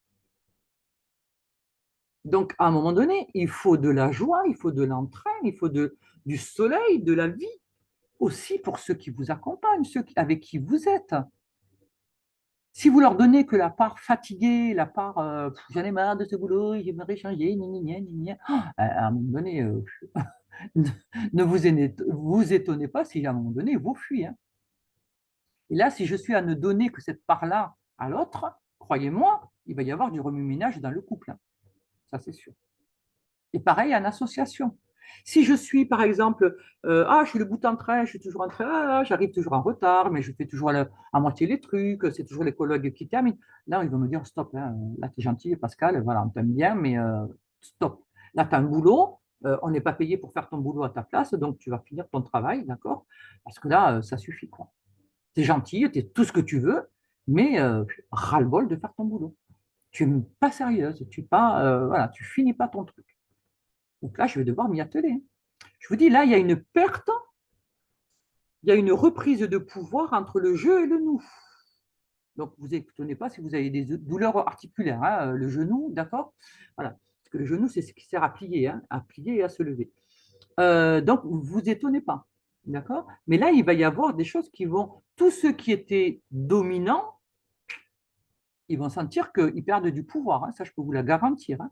Donc, à un moment donné, il faut de la joie, il faut de l'entrain, il faut du soleil, de la vie, aussi pour ceux qui vous accompagnent, avec qui vous êtes. Si vous leur donnez que la part fatiguée, la part j'en ai marre de ce boulot, j'aimerais changer, gna, gna, gna, gna, à un moment donné, ne vous étonnez pas si à un moment donné, vous fuyez. Hein. Et là, si je suis à ne donner que cette part-là à l'autre, croyez-moi, il va y avoir du remue-ménage dans le couple. Hein. Ça, c'est sûr. Et pareil en association. Si je suis, par exemple, je suis le bout en train, je suis toujours en train, j'arrive toujours en retard, mais je fais toujours à moitié les trucs, c'est toujours les collègues qui terminent. Là, ils vont me dire, stop, hein, là, tu es gentil, Pascal, voilà, on t'aime bien, mais stop. Là, tu as un boulot, on n'est pas payé pour faire ton boulot à ta place, donc tu vas finir ton travail, d'accord? Parce que là, ça suffit, quoi. Tu es gentil, tu es tout ce que tu veux, mais ras-le-bol de faire ton boulot. Tu n'es pas sérieuse, voilà, tu finis pas ton truc. Donc là, je vais devoir m'y atteler. Hein. Je vous dis, là, il y a une perte, il y a une reprise de pouvoir entre le je et le nous. Donc, vous n'étonnez pas si vous avez des douleurs articulaires, hein, le genou, d'accord? Voilà. parce que le genou, c'est ce qui sert à plier et à se lever. Donc, vous étonnez pas, d'accord? Mais là, il va y avoir des choses qui vont, tous ceux qui étaient dominants, ils vont sentir qu'ils perdent du pouvoir, hein, ça je peux vous la garantir, hein.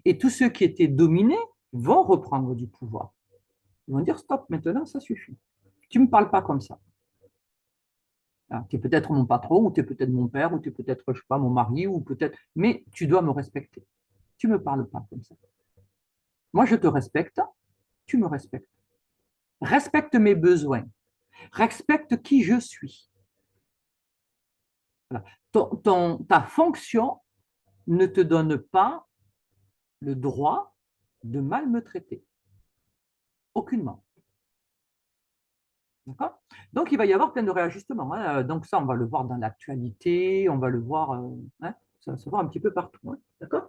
Et tous ceux qui étaient dominés vont reprendre du pouvoir. Ils vont dire stop, maintenant ça suffit. Tu ne me parles pas comme ça. Tu es peut-être mon patron, ou tu es peut-être mon père, ou tu es peut-être, je sais pas, mon mari, ou peut-être, mais tu dois me respecter. Tu ne me parles pas comme ça. Moi, je te respecte, tu me respectes. Respecte mes besoins. Respecte qui je suis. Voilà. Ta fonction ne te donne pas le droit de mal me traiter. Aucunement. D'accord? Donc, il va y avoir plein de réajustements, hein. Donc, ça, on va le voir dans l'actualité, on va le voir, hein, ça va se voir un petit peu partout, hein. D'accord?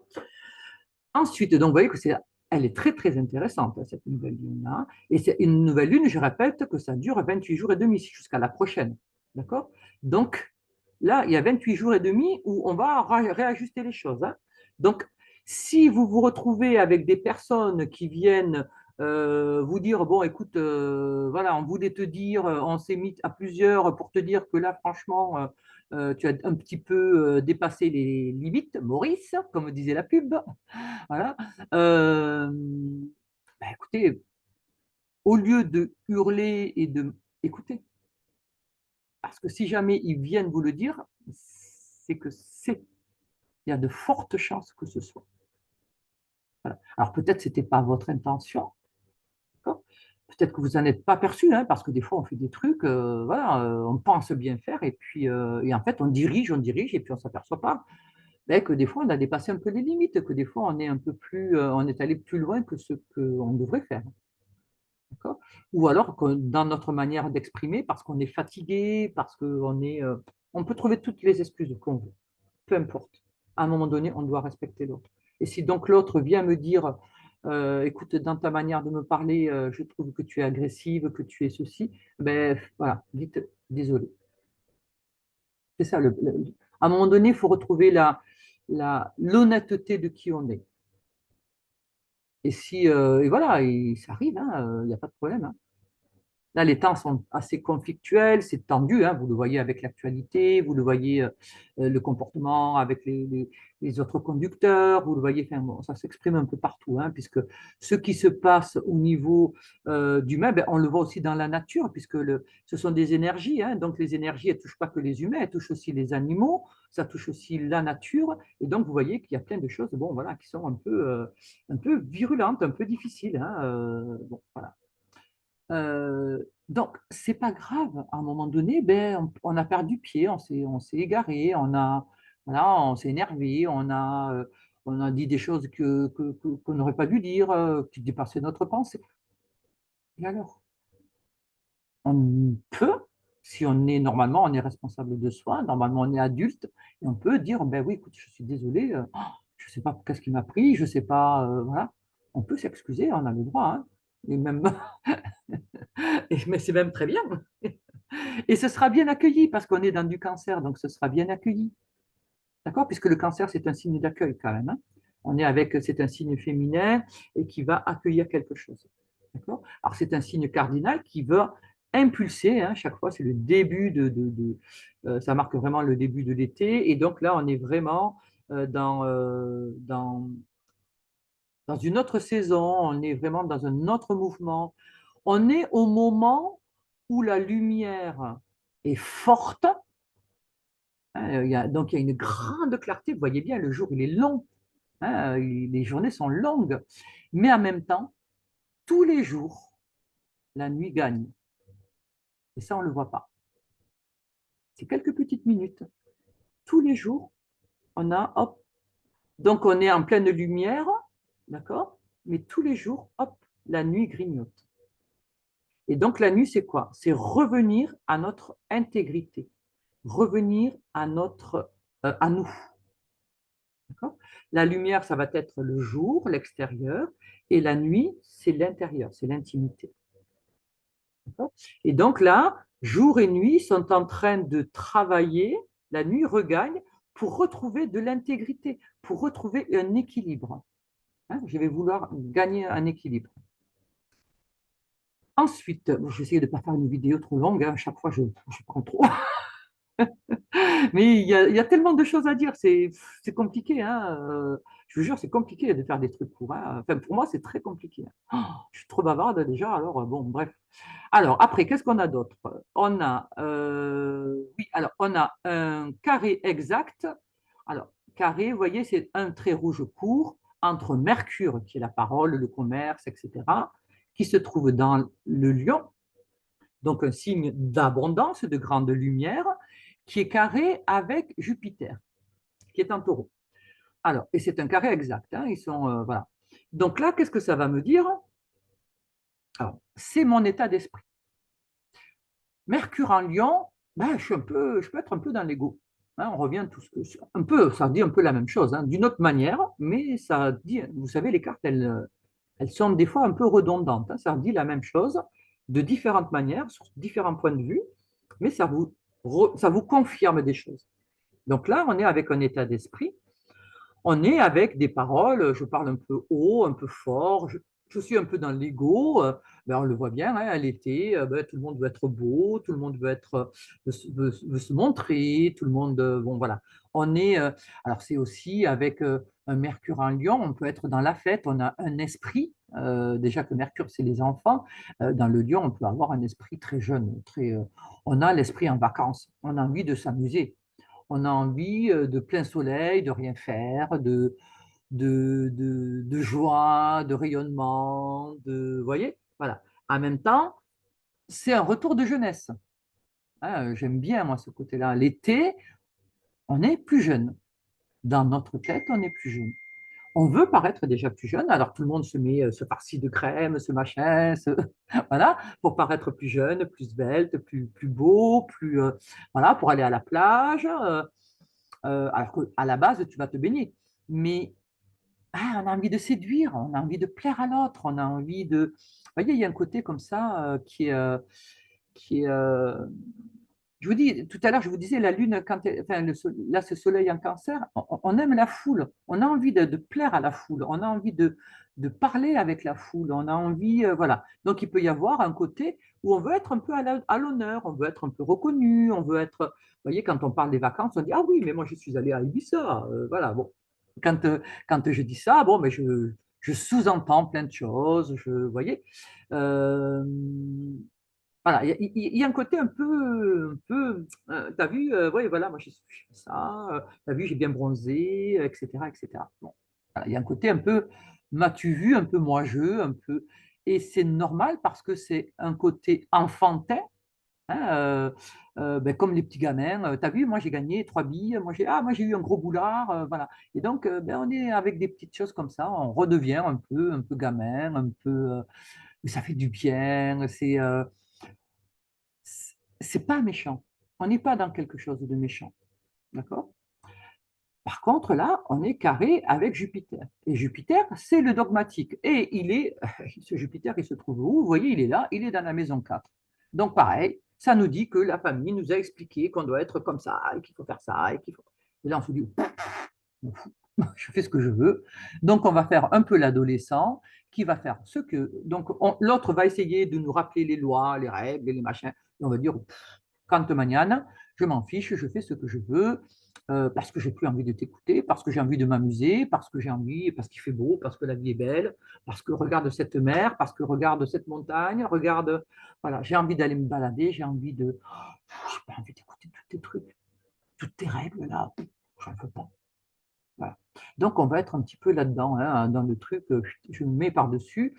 Ensuite, donc, vous voyez que elle est très, très intéressante, hein, cette nouvelle lune-là. Et c'est une nouvelle lune, je répète, que ça dure 28 jours et demi jusqu'à la prochaine. D'accord? Donc, là, il y a 28 jours et demi où on va réajuster les choses, hein. Donc, si vous vous retrouvez avec des personnes qui viennent vous dire, bon, écoute, voilà, on voulait te dire, on s'est mis à plusieurs pour te dire que là, franchement, tu as un petit peu dépassé les limites, Maurice, comme disait la pub. Voilà. Euh, Écoutez, au lieu de hurler et de écouter, parce que si jamais ils viennent vous le dire, c'est que il y a de fortes chances que ce soit. Voilà. Alors peut-être que ce n'était pas votre intention, d'accord. Peut-être que vous n'en êtes pas perçu, hein, parce que des fois on fait des trucs, voilà, on pense bien faire, et puis et en fait on dirige, et puis on ne s'aperçoit pas que des fois on a dépassé un peu les limites, que des fois on est un peu plus, on est allé plus loin que ce qu'on devrait faire. D'accord. Ou alors dans notre manière d'exprimer, parce qu'on est fatigué, parce qu'on est. On peut trouver toutes les excuses qu'on veut, peu importe. À un moment donné, on doit respecter l'autre. Et si donc l'autre vient me dire, écoute, dans ta manière de me parler, je trouve que tu es agressive, que tu es ceci, ben voilà, dites désolé. C'est ça. À un moment donné, il faut retrouver l'honnêteté de qui on est. Et si, et voilà, et ça arrive, hein, il n'y a pas de problème, hein. Là, les temps sont assez conflictuels, c'est tendu, hein, vous le voyez avec l'actualité, vous le voyez le comportement avec les autres conducteurs, vous le voyez, enfin, bon, ça s'exprime un peu partout, hein, puisque ce qui se passe au niveau d'humain, ben, on le voit aussi dans la nature, puisque ce sont des énergies, hein, donc les énergies, elles ne touchent pas que les humains, elles touchent aussi les animaux, ça touche aussi la nature, et donc vous voyez qu'il y a plein de choses bon, voilà, qui sont un peu virulentes, un peu difficiles, hein, bon, voilà. Donc, c'est pas grave. À un moment donné, ben, on a perdu pied, on s'est égaré, voilà, on s'est énervé, on a dit des choses qu'on n'aurait pas dû dire, qui dépassaient notre pensée. Et alors, on peut, si on est normalement, on est responsable de soi, normalement on est adulte, et on peut dire, ben oui, écoute, je suis désolé, je ne sais pas qu'est-ce qui m'a pris, je ne sais pas, voilà. On peut s'excuser, on a le droit, hein. Et même, mais c'est même très bien. Et ce sera bien accueilli parce qu'on est dans du cancer, donc ce sera bien accueilli. D'accord? Puisque le cancer, c'est un signe d'accueil quand même, hein. C'est un signe féminin et qui va accueillir quelque chose. D'accord? Alors, c'est un signe cardinal qui va impulser, hein, chaque fois, c'est le début ça marque vraiment le début de l'été. Et donc là, on est vraiment dans une autre saison, on est vraiment dans un autre mouvement. On est au moment où la lumière est forte, hein, donc il y a une grande clarté. Vous voyez bien, le jour il est long, hein, les journées sont longues, mais en même temps, tous les jours, la nuit gagne. Et ça, on ne le voit pas. C'est quelques petites minutes. Tous les jours, on a, hop, donc on est en pleine lumière, d'accord? Mais tous les jours, hop, la nuit grignote. Et donc la nuit, c'est quoi? C'est revenir à notre intégrité, revenir à nous. D'accord. La lumière, ça va être le jour, l'extérieur, et la nuit, c'est l'intérieur, c'est l'intimité. D'accord. Et donc là, jour et nuit sont en train de travailler, la nuit regagne pour retrouver de l'intégrité, pour retrouver un équilibre. hein, je vais vouloir gagner un équilibre. Ensuite, bon, j'essaie de ne pas faire une vidéo trop longue, hein, à chaque fois je prends trop. Mais il y a tellement de choses à dire, c'est compliqué. Hein. Je vous jure, c'est compliqué de faire des trucs courts. Hein. Enfin, pour moi, c'est très compliqué. Oh, je suis trop bavarde déjà, alors bon, bref. Alors, après, qu'est-ce qu'on a d'autre? On a, oui, alors, on a un carré exact. Alors, carré, vous voyez, c'est un trait rouge court entre Mercure, qui est la parole, le commerce, etc., qui se trouve dans le lion, donc un signe d'abondance, de grande lumière, qui est carré avec Jupiter, qui est en taureau. Alors, et c'est un carré exact, hein, ils sont, voilà. Donc là, qu'est-ce que ça va me dire? Alors, c'est mon état d'esprit. Mercure en Lion, ben, je peux être un peu dans l'ego. Hein, on revient tout ce que, un peu, ça dit un peu la même chose, hein, d'une autre manière, mais ça dit, vous savez, les cartes, elles sont des fois un peu redondantes. Hein, ça dit la même chose de différentes manières, sur différents points de vue, mais ça vous confirme des choses. Donc là, on est avec un état d'esprit, on est avec des paroles, je parle un peu haut, un peu fort, je suis un peu dans l'ego, ben on le voit bien, hein, à l'été, ben, tout le monde veut être beau, tout le monde veut, être, veut se montrer, tout le monde, bon voilà. On est, alors c'est aussi avec un Mercure en Lion, on peut être dans la fête, on a un esprit, déjà que Mercure c'est les enfants, dans le Lion on peut avoir un esprit très jeune, très, on a l'esprit en vacances, on a envie de s'amuser, on a envie de plein soleil, de rien faire, de joie, de rayonnement, vous voyez, voilà. En même temps, c'est un retour de jeunesse. Hein, j'aime bien, moi, ce côté-là. L'été, on est plus jeune. Dans notre tête, on est plus jeune. On veut paraître déjà plus jeune, alors tout le monde se met, se farcit de crème, ce machin, voilà, pour paraître plus jeune, plus svelte, plus beau, voilà, pour aller à la plage. Alors qu'à la base, tu vas te baigner. Mais on a envie de séduire, on a envie de plaire à l'autre, on a envie de. Vous voyez, il y a un côté comme ça qui est. Je vous dis, tout à l'heure, je vous disais, la Lune, enfin, là, ce soleil en cancer, on aime la foule, on a envie de plaire à la foule, on a envie de parler avec la foule, on a envie, voilà. Donc, il peut y avoir un côté où on veut être un peu à l'honneur, on veut être un peu reconnu, on veut être, vous voyez, quand on parle des vacances, on dit, ah oui, mais moi, je suis allé à Ibiza, voilà, bon. Quand je dis ça, bon, mais je sous-entends plein de choses, vous voyez. Euh, voilà, il y a un côté t'as vu, ouais, voilà, moi je fais ça, t'as vu, j'ai bien bronzé, etc., etc. Bon, voilà, il y a un côté un peu, m'as-tu vu, un peu moi-je, un peu, et c'est normal parce que c'est un côté enfantin, hein, ben, comme les petits gamins, t'as vu, moi j'ai gagné 3 billes, moi j'ai eu un gros boulard, voilà. Et donc, ben, on est avec des petites choses comme ça, on redevient un peu gamin, un peu, mais ça fait du bien, c'est pas méchant. On n'est pas dans quelque chose de méchant. D'accord? Par contre, là, on est carré avec Jupiter. Et Jupiter, c'est le dogmatique. Et ce Jupiter, il se trouve où? Vous voyez, il est là, il est dans la maison 4. Donc, pareil, ça nous dit que la famille nous a expliqué qu'on doit être comme ça, et qu'il faut faire ça, et qu'il faut. Et là, on se dit, je fais ce que je veux. Donc, on va faire un peu l'adolescent qui va faire ce que. Donc, l'autre va essayer de nous rappeler les lois, les règles, les machins. Et on va dire, quant maniane, je m'en fiche, je fais ce que je veux, parce que j'ai plus envie de t'écouter, parce que j'ai envie de m'amuser, parce que j'ai envie, parce qu'il fait beau, parce que la vie est belle, parce que regarde cette mer, parce que regarde cette montagne, regarde, voilà, j'ai envie d'aller me balader, j'ai pas envie d'écouter tous tes trucs, toutes tes règles là, j'en veux pas. Voilà. Donc on va être un petit peu là-dedans, hein, dans le truc, je me mets par-dessus,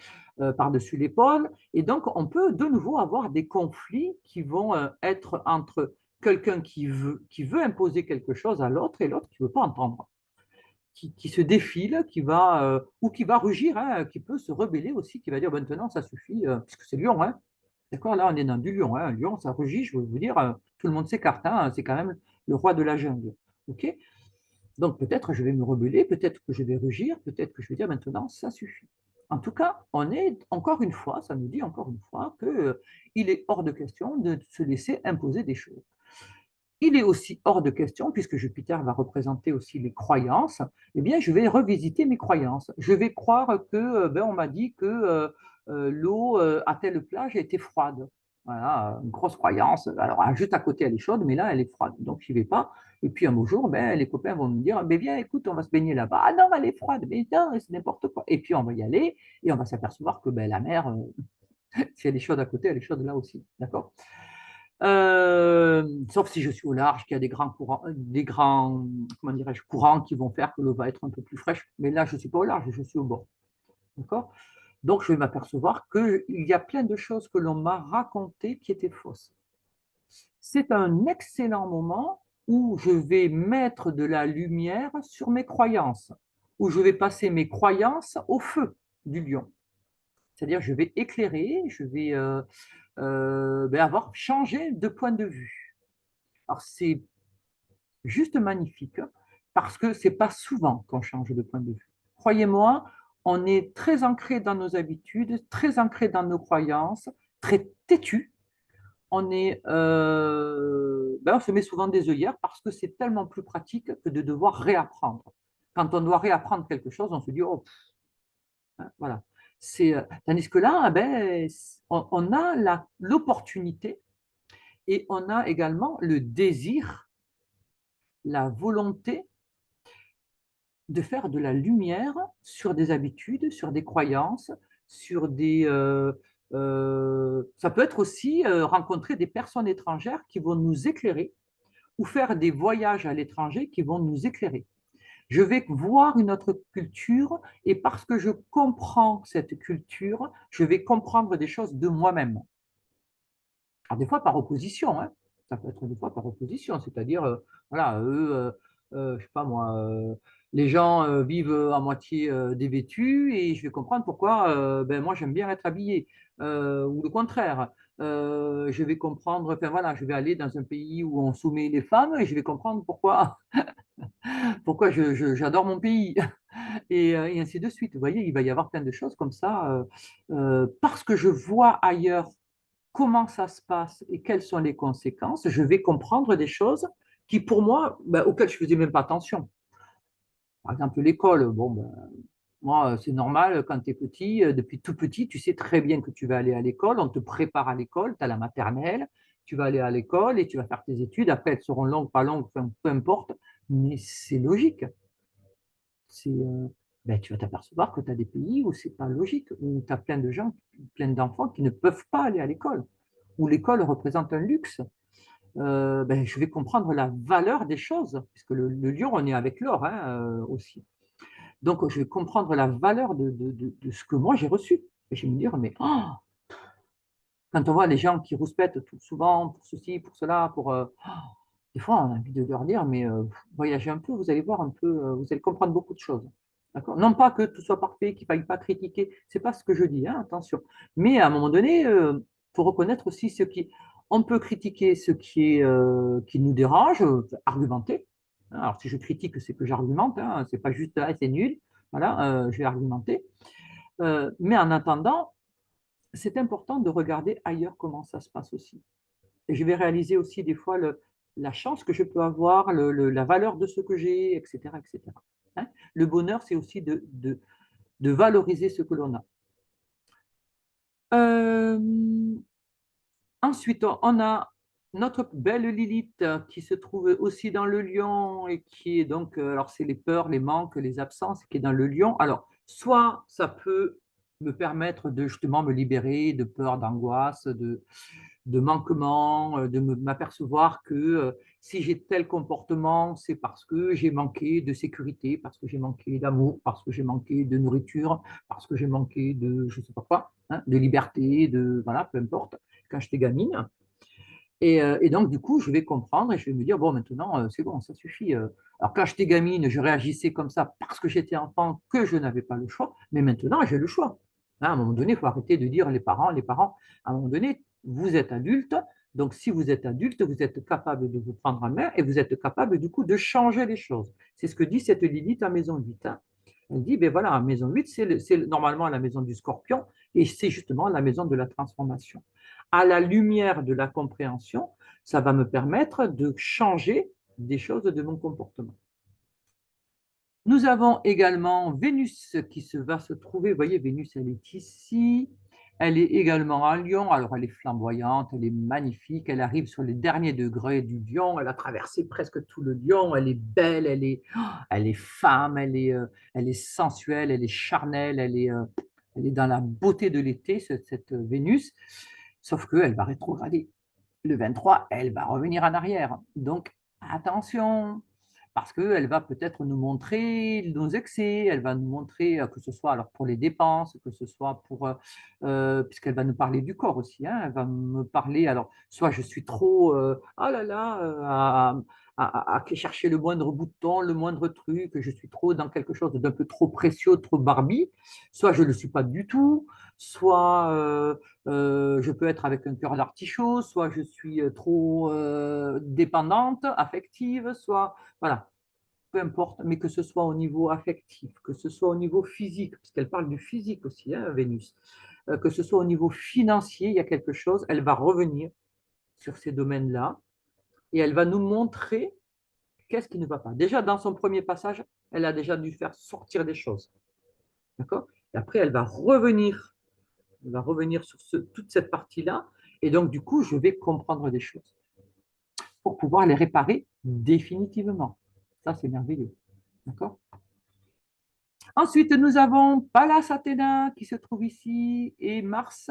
par-dessus l'épaule, et donc on peut de nouveau avoir des conflits qui vont être entre quelqu'un qui veut imposer quelque chose à l'autre et l'autre qui ne veut pas entendre, qui se défile, ou qui va rugir, hein, qui peut se rebeller aussi, qui va dire maintenant ça suffit, puisque c'est Lyon, hein. D'accord, là on est dans du Lion, hein. Lion, ça rugit, je veux vous dire, tout le monde s'écarte, hein, c'est quand même le roi de la jungle. Ok. Donc peut-être je vais me rebeller, peut-être que je vais rugir, peut-être que je vais dire maintenant ça suffit. En tout cas, on est encore une fois, ça nous dit encore une fois qu'il est hors de question de se laisser imposer des choses. il est aussi hors de question, puisque Jupiter va représenter aussi les croyances, eh bien, je vais revisiter mes croyances. Je vais croire que, ben, on m'a dit que l'eau à telle plage était froide. Voilà, une grosse croyance. Alors, juste à côté, elle est chaude, mais là, elle est froide. Donc, je n'y vais pas. Et puis, un beau jour, ben, les copains vont me dire, ben, viens, écoute, on va se baigner là-bas. Ah non, elle est froide. Mais non, c'est n'importe quoi. Et puis, on va y aller et on va s'apercevoir que ben, la mer, si elle est chaude à côté, elle est chaude là aussi. D'accord? Sauf si je suis au large, qu'il y a des grands courants, comment dirais-je, courants qui vont faire que l'eau va être un peu plus fraîche. Mais là, je ne suis pas au large, je suis au bord. D'accord? Donc, je vais m'apercevoir qu'il y a plein de choses que l'on m'a racontées qui étaient fausses. C'est un excellent moment où je vais mettre de la lumière sur mes croyances, où je vais passer mes croyances au feu du lion. C'est-à-dire, je vais éclairer, je vais ben, avoir changé de point de vue. Alors, c'est juste magnifique parce que c'est pas souvent qu'on change de point de vue. Croyez-moi, on est très ancré dans nos habitudes, très ancré dans nos croyances, très têtu. Ben, on se met souvent des œillères parce que c'est tellement plus pratique que de devoir réapprendre. Quand on doit réapprendre quelque chose, on se dit, oh, voilà. Tandis que là, ben, on a l'opportunité et on a également le désir, la volonté de faire de la lumière sur des habitudes, sur des croyances, sur des... ça peut être aussi rencontrer des personnes étrangères qui vont nous éclairer ou faire des voyages à l'étranger qui vont nous éclairer. Je vais voir une autre culture et parce que je comprends cette culture, je vais comprendre des choses de moi-même. Alors, des fois par opposition, hein. Ça peut être des fois par opposition, c'est-à-dire, voilà, eux, je sais pas moi, les gens vivent à moitié dévêtus et je vais comprendre pourquoi ben, moi j'aime bien être habillé, ou le contraire. Je vais comprendre, enfin voilà, je vais aller dans un pays où on soumet les femmes et je vais comprendre pourquoi j'adore mon pays et ainsi de suite. Vous voyez, il va y avoir plein de choses comme ça parce que je vois ailleurs comment ça se passe et quelles sont les conséquences, je vais comprendre des choses qui, pour moi, ben, auxquelles je ne faisais même pas attention. Par exemple, l'école, bon, ben, moi, c'est normal, quand tu es petit, depuis tout petit, tu sais très bien que tu vas aller à l'école, on te prépare à l'école, tu as la maternelle, tu vas aller à l'école et tu vas faire tes études, après elles seront longues, pas longues, enfin, peu importe, mais c'est logique. Ben, tu vas t'apercevoir que tu as des pays où c'est pas logique, où tu as plein de gens, plein d'enfants qui ne peuvent pas aller à l'école, où l'école représente un luxe. Ben, je vais comprendre la valeur des choses, puisque le lion, on est avec l'or hein, aussi. Donc, je vais comprendre la valeur de ce que moi j'ai reçu. Et je vais me dire, mais oh, quand on voit les gens qui rouspètent tout souvent pour ceci, pour cela, des fois, on a envie de leur dire, mais voyagez un peu, vous allez voir un peu, vous allez comprendre beaucoup de choses. D'accord. Non pas que tout soit parfait, qu'il ne faille pas critiquer, c'est pas ce que je dis, hein, attention. Mais à un moment donné, il faut reconnaître aussi ce qui. On peut critiquer ce qui nous dérange, argumenter. Alors, si je critique, c'est que j'argumente, hein, c'est pas juste ah, c'est nul, voilà, je vais argumenter. Mais en attendant, c'est important de regarder ailleurs comment ça se passe aussi. Et je vais réaliser aussi des fois la chance que je peux avoir, la valeur de ce que j'ai, etc. etc. Hein. Le bonheur, c'est aussi de valoriser ce que l'on a. Euh, Ensuite, on a notre belle Lilith qui se trouve aussi dans le lion et qui est donc, alors c'est les peurs, les manques, les absences qui est dans le lion. Alors, soit ça peut me permettre de justement me libérer de peur, d'angoisse, de manquement, m'apercevoir que si j'ai tel comportement, c'est parce que j'ai manqué de sécurité, parce que j'ai manqué d'amour, parce que j'ai manqué de nourriture, parce que j'ai manqué de je ne sais pas quoi, hein, de liberté, de voilà, peu importe, quand j'étais gamine. Et donc, du coup, je vais comprendre et je vais me dire, bon, maintenant, c'est bon, ça suffit. Alors, quand j'étais gamine, je réagissais comme ça parce que j'étais enfant, que je n'avais pas le choix, mais maintenant, j'ai le choix. Hein, à un moment donné, il faut arrêter de dire les parents, à un moment donné, vous êtes adulte, donc si vous êtes adulte, vous êtes capable de vous prendre en main et vous êtes capable, du coup, de changer les choses. C'est ce que dit cette Lilith à Maison 8. Hein. Elle dit, ben voilà, maison 8, c'est normalement la maison du scorpion et c'est justement la maison de la transformation. À la lumière de la compréhension, ça va me permettre de changer des choses de mon comportement. Nous avons également Vénus qui va se trouver, vous voyez, Vénus, elle est ici. Elle est également à Lion. Alors, elle est flamboyante, elle est magnifique. Elle arrive sur les derniers degrés du Lion. Elle a traversé presque tout le Lion. Elle est belle, elle est femme, elle est sensuelle, elle est charnelle, elle est dans la beauté de l'été, cette Vénus. Sauf qu'elle va rétrograder. Le 23, elle va revenir en arrière. Donc, attention, parce qu'elle va peut-être nous montrer nos excès, elle va nous montrer, que ce soit alors pour les dépenses, que ce soit pour, puisqu'elle va nous parler du corps aussi, hein, elle va me parler, alors, soit je suis trop, oh là là, à chercher le moindre bouton, le moindre truc, je suis trop dans quelque chose d'un peu trop précieux, trop Barbie, soit je ne le suis pas du tout, soit je peux être avec un cœur d'artichaut, soit je suis trop dépendante, affective, soit, voilà, peu importe, mais que ce soit au niveau affectif, que ce soit au niveau physique, parce qu'elle parle du physique aussi, hein, Vénus, que ce soit au niveau financier, il y a quelque chose, elle va revenir sur ces domaines-là et elle va nous montrer qu'est-ce qui ne va pas. Déjà, dans son premier passage, elle a déjà dû faire sortir des choses. D'accord? Et après, elle va revenir sur toute cette partie-là. Et donc, du coup, je vais comprendre des choses pour pouvoir les réparer définitivement. Ça, c'est merveilleux. D'accord? Ensuite, nous avons Pallas Athéna qui se trouve ici et Mars.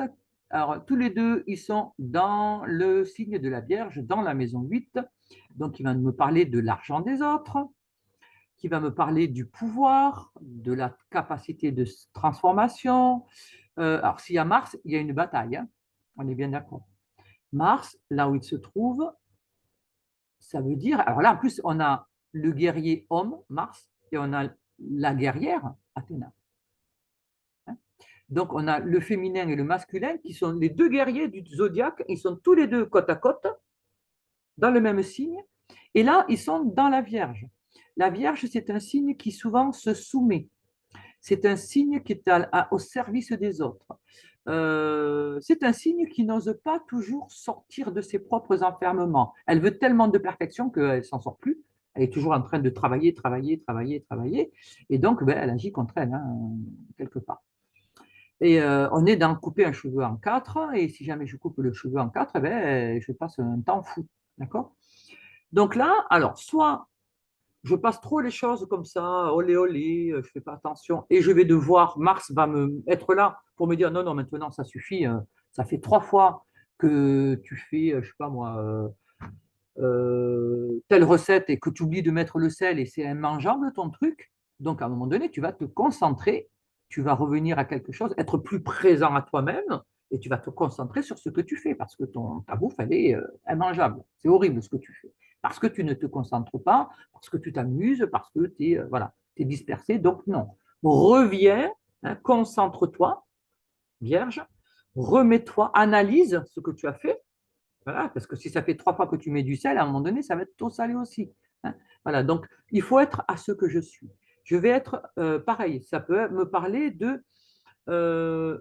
Alors, tous les deux, ils sont dans le signe de la Vierge, dans la maison 8. Donc, il va me parler de l'argent des autres, qui va me parler du pouvoir, de la capacité de transformation. Alors, s'il y a Mars, il y a une bataille, hein. On est bien d'accord. Mars, là où il se trouve, ça veut dire. Alors là, en plus, on a le guerrier homme, Mars, et on a la guerrière, Athéna. Hein. Donc, on a le féminin et le masculin qui sont les deux guerriers du zodiaque. Ils sont tous les deux côte à côte, dans le même signe. Et là, ils sont dans la Vierge. La Vierge, c'est un signe qui souvent se soumet. C'est un signe qui est au service des autres. C'est un signe qui n'ose pas toujours sortir de ses propres enfermements. Elle veut tellement de perfection qu'elle ne s'en sort plus. Elle est toujours en train de travailler, travailler, travailler, travailler. Et donc, ben, elle agit contre elle, hein, quelque part. Et on est dans couper un cheveu en quatre. Et si jamais je coupe le cheveu en quatre, ben, je passe un temps fou. D'accord? Donc là, alors, soit je passe trop les choses comme ça, olé olé, je ne fais pas attention, et je vais devoir, Mars va être là pour me dire non, non, maintenant ça suffit, ça fait 3 fois que tu fais, je ne sais pas moi, telle recette et que tu oublies de mettre le sel et c'est immangeable ton truc. Donc à un moment donné, tu vas te concentrer, tu vas revenir à quelque chose, être plus présent à toi-même et tu vas te concentrer sur ce que tu fais parce que ta bouffe, elle est immangeable. C'est horrible ce que tu fais. Parce que tu ne te concentres pas, parce que tu t'amuses, parce que tu es, voilà, es dispersé. Donc non. Reviens, hein, concentre-toi, vierge, remets-toi, analyse ce que tu as fait. Voilà, parce que si ça fait 3 fois que tu mets du sel, à un moment donné, ça va être trop salé aussi. Hein. Voilà, donc il faut être à ce que je suis. Je vais être pareil, ça peut me parler de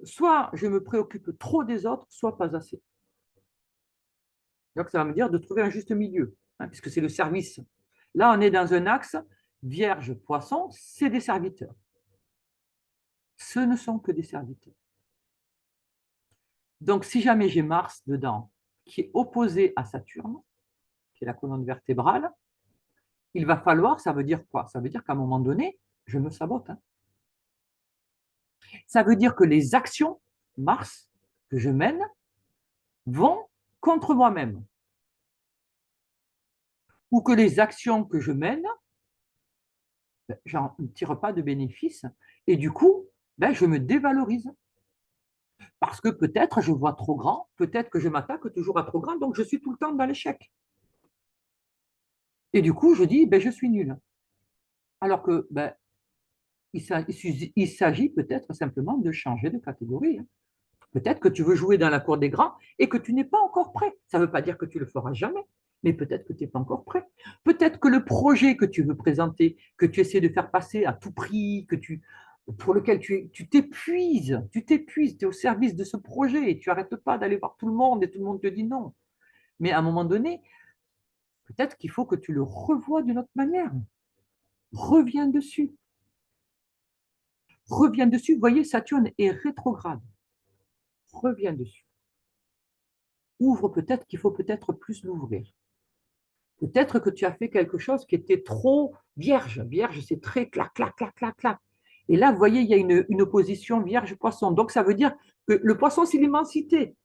soit je me préoccupe trop des autres, soit pas assez. Donc ça va me dire de trouver un juste milieu, hein, puisque c'est le service. Là, on est dans un axe vierge, poisson, c'est des serviteurs. Ce ne sont que des serviteurs. Donc si jamais j'ai Mars dedans, qui est opposé à Saturne, qui est la colonne vertébrale, il va falloir, ça veut dire quoi? Ça veut dire qu'à un moment donné, je me sabote. Hein. Ça veut dire que les actions, Mars, que je mène, vont contre moi-même. Ou que les actions que je mène, ben, j'en tire pas de bénéfice. Et du coup, ben, je me dévalorise. Parce que peut-être je vois trop grand, peut-être que je m'attaque toujours à trop grand, donc je suis tout le temps dans l'échec. Et du coup, je dis, ben, je suis nul. Alors que ben, il s'agit peut-être simplement de changer de catégorie. Hein. Peut-être que tu veux jouer dans la cour des grands et que tu n'es pas encore prêt. Ça ne veut pas dire que tu le feras jamais, Mais peut-être que tu n'es pas encore prêt. Peut-être que le projet que tu veux présenter, que tu essaies de faire passer à tout prix, pour lequel tu t'épuises, tu es au service de ce projet et tu n'arrêtes pas d'aller voir tout le monde et tout le monde te dit non. Mais à un moment donné, peut-être qu'il faut que tu le revoies d'une autre manière. Reviens dessus. Reviens dessus. Vous voyez, Saturne est rétrograde. Reviens dessus. Ouvre peut-être qu'il faut peut-être plus l'ouvrir. Peut-être que tu as fait quelque chose qui était trop vierge. Vierge, c'est très clac, clac, clac, clac, clac. Et là, vous voyez, il y a une opposition vierge-poisson. Donc, ça veut dire que le poisson, c'est l'immensité.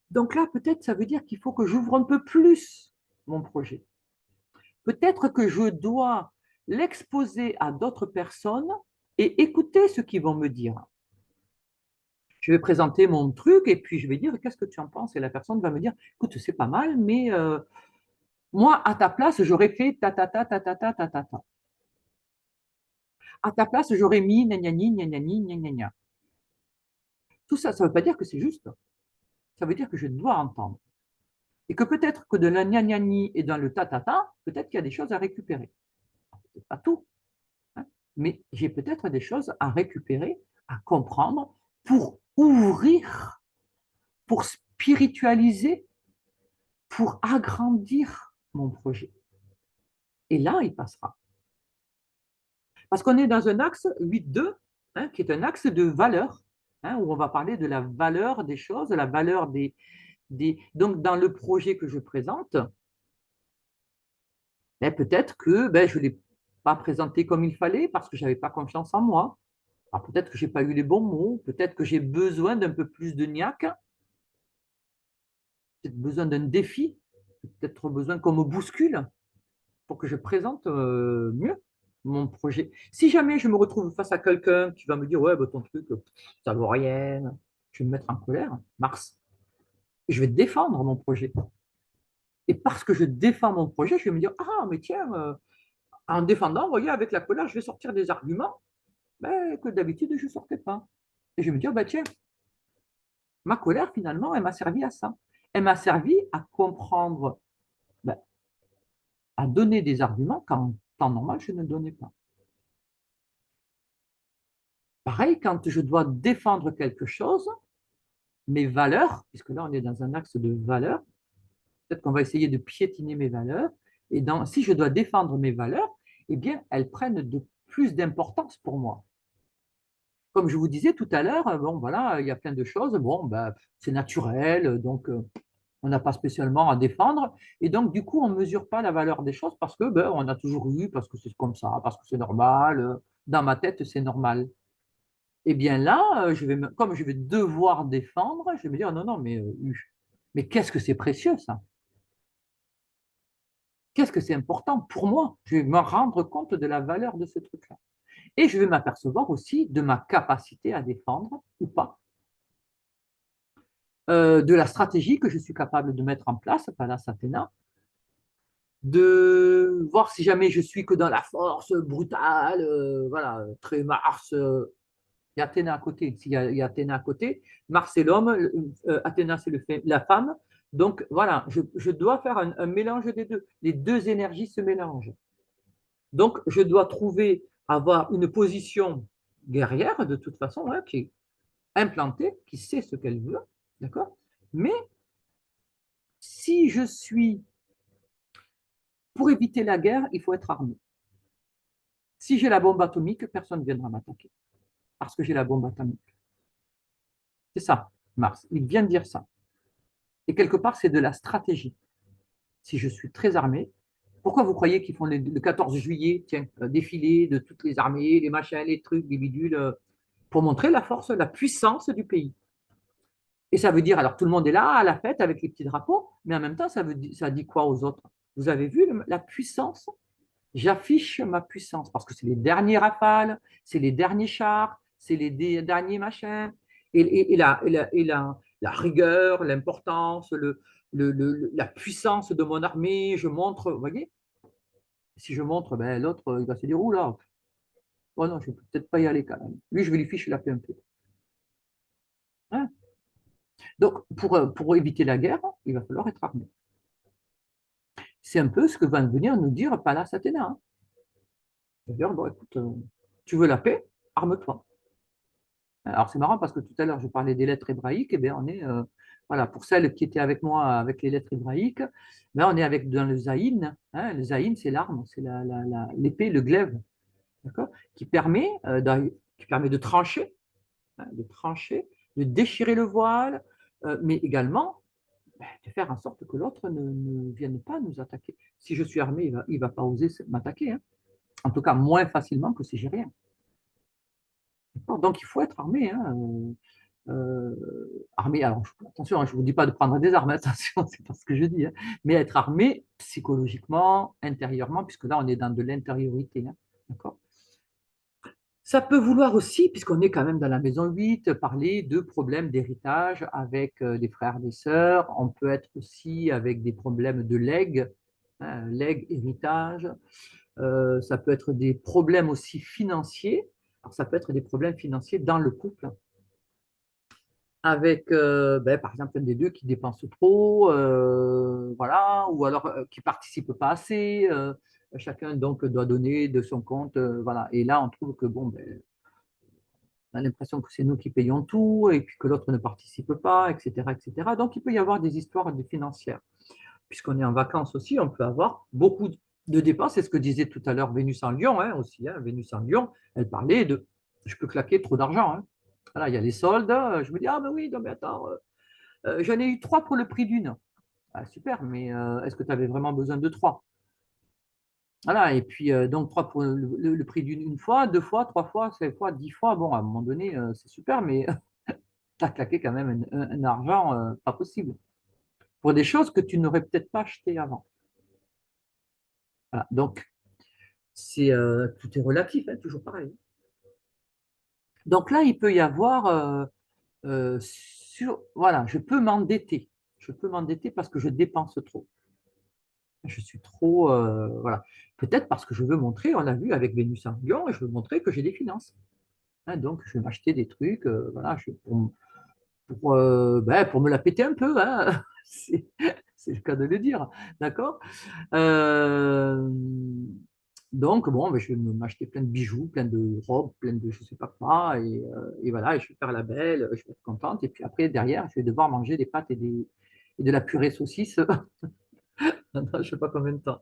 Donc là, peut-être, ça veut dire qu'il faut que j'ouvre un peu plus mon projet. Peut-être que je dois l'exposer à d'autres personnes et écouter ce qu'ils vont me dire. Je vais présenter mon truc et puis je vais dire qu'est-ce que tu en penses? Et la personne va me dire écoute, c'est pas mal, mais moi, à ta place, j'aurais fait ta ta ta ta ta ta ta ta ta. À ta place, j'aurais mis gna gna gna gna gna gna gna. Tout ça, ça ne veut pas dire que c'est juste. Ça veut dire que je dois entendre. Et que peut-être que de la gna gna gna et dans le ta ta ta, peut-être qu'il y a des choses à récupérer. Peut-être pas tout, hein, mais j'ai peut-être des choses à récupérer, à comprendre pour ouvrir, pour spiritualiser, pour agrandir mon projet. Et là, il passera. Parce qu'on est dans un axe 8-2, hein, qui est un axe de valeur, hein, où on va parler de la valeur des choses, de la valeur des... Donc, dans le projet que je présente, ben, peut-être que ben, je ne l'ai pas présenté comme il fallait parce que je n'avais pas confiance en moi. Alors, peut-être que je n'ai pas eu les bons mots, peut-être que j'ai besoin d'un peu plus de niaque, peut-être besoin d'un défi, peut-être besoin qu'on me bouscule pour que je présente mieux mon projet. Si jamais je me retrouve face à quelqu'un qui va me dire ouais, bah, ton truc, ça vaut rien, je vais me mettre en colère, Mars, je vais défendre mon projet. Et parce que je défends mon projet, je vais me dire ah, mais tiens, en défendant, vous voyez, avec la colère, je vais sortir des arguments ben, que d'habitude je ne sortais pas. Et je vais me dire bah, tiens, ma colère, finalement, elle m'a servi à ça. Elle m'a servi à comprendre, ben, à donner des arguments qu'en temps normal, je ne donnais pas. Pareil, quand je dois défendre quelque chose, mes valeurs, puisque là on est dans un axe de valeurs, peut-être qu'on va essayer de piétiner mes valeurs, et si je dois défendre mes valeurs, eh bien, elles prennent de plus d'importance pour moi. Comme je vous disais tout à l'heure, bon voilà, il y a plein de choses, bon, ben, c'est naturel, donc on n'a pas spécialement à défendre, et donc du coup on ne mesure pas la valeur des choses parce que ben, on a toujours eu, parce que c'est comme ça, parce que c'est normal, dans ma tête c'est normal. Eh bien là, comme je vais devoir défendre, je vais me dire, non, non, mais qu'est-ce que c'est précieux ça? Qu'est-ce que c'est important pour moi? Je vais me rendre compte de la valeur de ce truc-là. Et je vais m'apercevoir aussi de ma capacité à défendre ou pas, de la stratégie que je suis capable de mettre en place, Pallas Athéna, de voir si jamais je suis que dans la force brutale, voilà, très Mars, il y a Athéna à côté. S'il y a Athéna à côté, Mars c'est l'homme, Athéna c'est la femme. Donc voilà, je dois faire un mélange des deux. Les deux énergies se mélangent. Donc je dois avoir une position guerrière de toute façon, hein, qui est implantée, qui sait ce qu'elle veut, d'accord? Mais si je suis pour éviter la guerre, il faut être armé. Si j'ai la bombe atomique, personne ne viendra m'attaquer parce que j'ai la bombe atomique. C'est ça, Mars. Il vient de dire ça. Et quelque part, c'est de la stratégie. Si je suis très armé, pourquoi vous croyez qu'ils font le 14 juillet, tiens, défilé de toutes les armées, les machins, les trucs, les bidules, pour montrer la force, la puissance du pays. Et ça veut dire, alors tout le monde est là à la fête avec les petits drapeaux, mais en même temps, ça dit quoi aux autres? Vous avez vu la puissance? J'affiche ma puissance parce que c'est les derniers rafales, c'est les derniers chars, c'est les derniers machins. La rigueur, l'importance, la puissance de mon armée, je montre, vous voyez, si je montre, ben, l'autre, il va se dire, oula, oh non, je ne vais peut-être pas y aller quand même. Lui, je vais lui ficher la paix un peu. Hein. Donc, pour éviter la guerre, il va falloir être armé. C'est un peu ce que va venir nous dire Pallas Athéna, hein. C'est-à-dire, bon, écoute, tu veux la paix, arme-toi. Alors, c'est marrant parce que tout à l'heure, je parlais des lettres hébraïques. Et bien, on est, voilà, pour celles qui étaient avec moi avec les lettres hébraïques, ben, on est avec, dans le zaïn, hein. Le zaïn, c'est l'arme, c'est l'épée, le glaive, d'accord, qui permet de trancher, hein, de déchirer le voile, mais également ben, de faire en sorte que l'autre ne vienne pas nous attaquer. Si je suis armé, il va pas oser m'attaquer, hein. En tout cas, moins facilement que si j'ai rien. Donc, il faut être armé, hein. Armé, alors attention, hein, je ne vous dis pas de prendre des armes, attention, c'est pas ce que je dis, hein, mais être armé psychologiquement, intérieurement, puisque là, on est dans de l'intériorité, hein, d'accord. Ça peut vouloir aussi, puisqu'on est quand même dans la maison 8, parler de problèmes d'héritage avec des frères, des sœurs. On peut être aussi avec des problèmes de legs, hein, legs, héritage. Ça peut être des problèmes aussi financiers. Alors, ça peut être des problèmes financiers dans le couple, avec, ben, par exemple, un des deux qui dépense trop, voilà, ou alors qui participe pas assez. Chacun donc doit donner de son compte, voilà. Et là, on trouve que bon, ben, on a l'impression que c'est nous qui payons tout et puis que l'autre ne participe pas, etc., etc. Donc, il peut y avoir des histoires financières. Puisqu'on est en vacances aussi, on peut avoir beaucoup de dépenses. C'est ce que disait tout à l'heure Vénus en Lion, hein, aussi, hein. Vénus en Lion, elle parlait de je peux claquer trop d'argent, hein. Voilà, il y a les soldes. Je me dis, ah ben oui, non mais attends, j'en ai eu trois pour le prix d'une. Ah, super, mais est-ce que tu avais vraiment besoin de trois? Voilà, et puis donc trois pour le prix d'une une fois, deux fois, trois fois, cinq fois, 10 fois. Bon, à un moment donné, c'est super, mais tu as claqué quand même un argent pas possible pour des choses que tu n'aurais peut-être pas achetées avant. Voilà, donc, tout est relatif, hein, toujours pareil. Donc là, il peut y avoir, voilà, je peux m'endetter. Je peux m'endetter parce que je dépense trop. Je suis trop, voilà. Peut-être parce que je veux montrer, on a vu avec Vénus en Lion, je veux montrer que j'ai des finances, hein. Donc, je vais m'acheter des trucs, voilà, ben, pour me la péter un peu, hein. C'est c'est le cas de le dire, d'accord? Euh, donc, bon, ben, je vais m'acheter plein de bijoux, plein de robes, plein de je sais pas quoi, et voilà, et je vais faire la belle, je vais être contente, et puis après, derrière, je vais devoir manger des pâtes et de la purée saucisse pendant je sais pas combien de temps.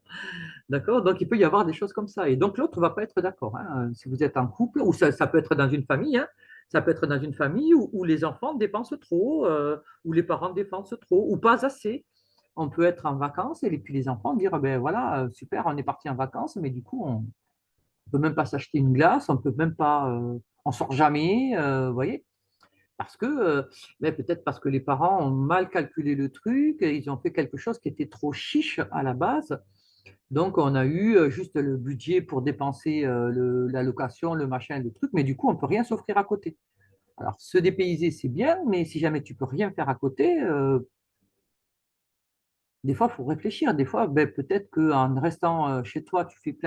D'accord? Donc, il peut y avoir des choses comme ça. Et donc, l'autre ne va pas être d'accord, hein. Si vous êtes en couple, ou ça peut être dans une famille, hein. Ça peut être dans une famille où les enfants dépensent trop, où les parents dépensent trop, ou pas assez. On peut être en vacances et puis les enfants dire, ben voilà, super, on est parti en vacances, mais du coup, on ne peut même pas s'acheter une glace, on peut même pas, on sort jamais, vous voyez? Parce que, mais peut-être parce que les parents ont mal calculé le truc, et ils ont fait quelque chose qui était trop chiche à la base, donc, on a eu juste le budget pour dépenser la location, le machin, le truc, mais du coup, on ne peut rien s'offrir à côté. Alors, se dépayser, c'est bien, mais si jamais tu peux rien faire à côté, des fois, il faut réfléchir. Des fois, ben, peut-être qu'en restant chez toi, tu fais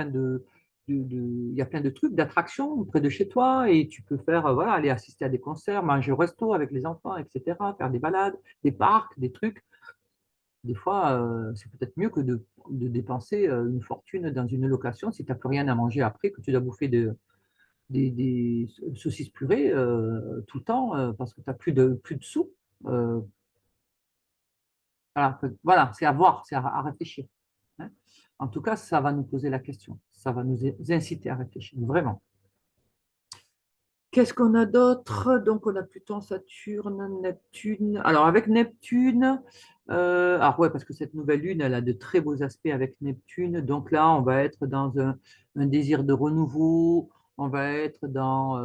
il y a plein de trucs, d'attractions près de chez toi, et tu peux faire, voilà, aller assister à des concerts, manger au resto avec les enfants, etc., faire des balades, des parcs, des trucs. Des fois, c'est peut-être mieux que de dépenser une fortune dans une location si tu n'as plus rien à manger après, que tu dois bouffer des saucisses purées tout le temps parce que tu n'as plus de sous. Euh, voilà, voilà, c'est à voir, c'est à réfléchir, hein. En tout cas, ça va nous poser la question. Ça va nous inciter à réfléchir, vraiment. Qu'est-ce qu'on a d'autre? Donc, on a Pluton, Saturne, Neptune. Alors, avec Neptune, alors ouais, parce que cette nouvelle lune, elle a de très beaux aspects avec Neptune. Donc là, on va être dans un désir de renouveau. On va être dans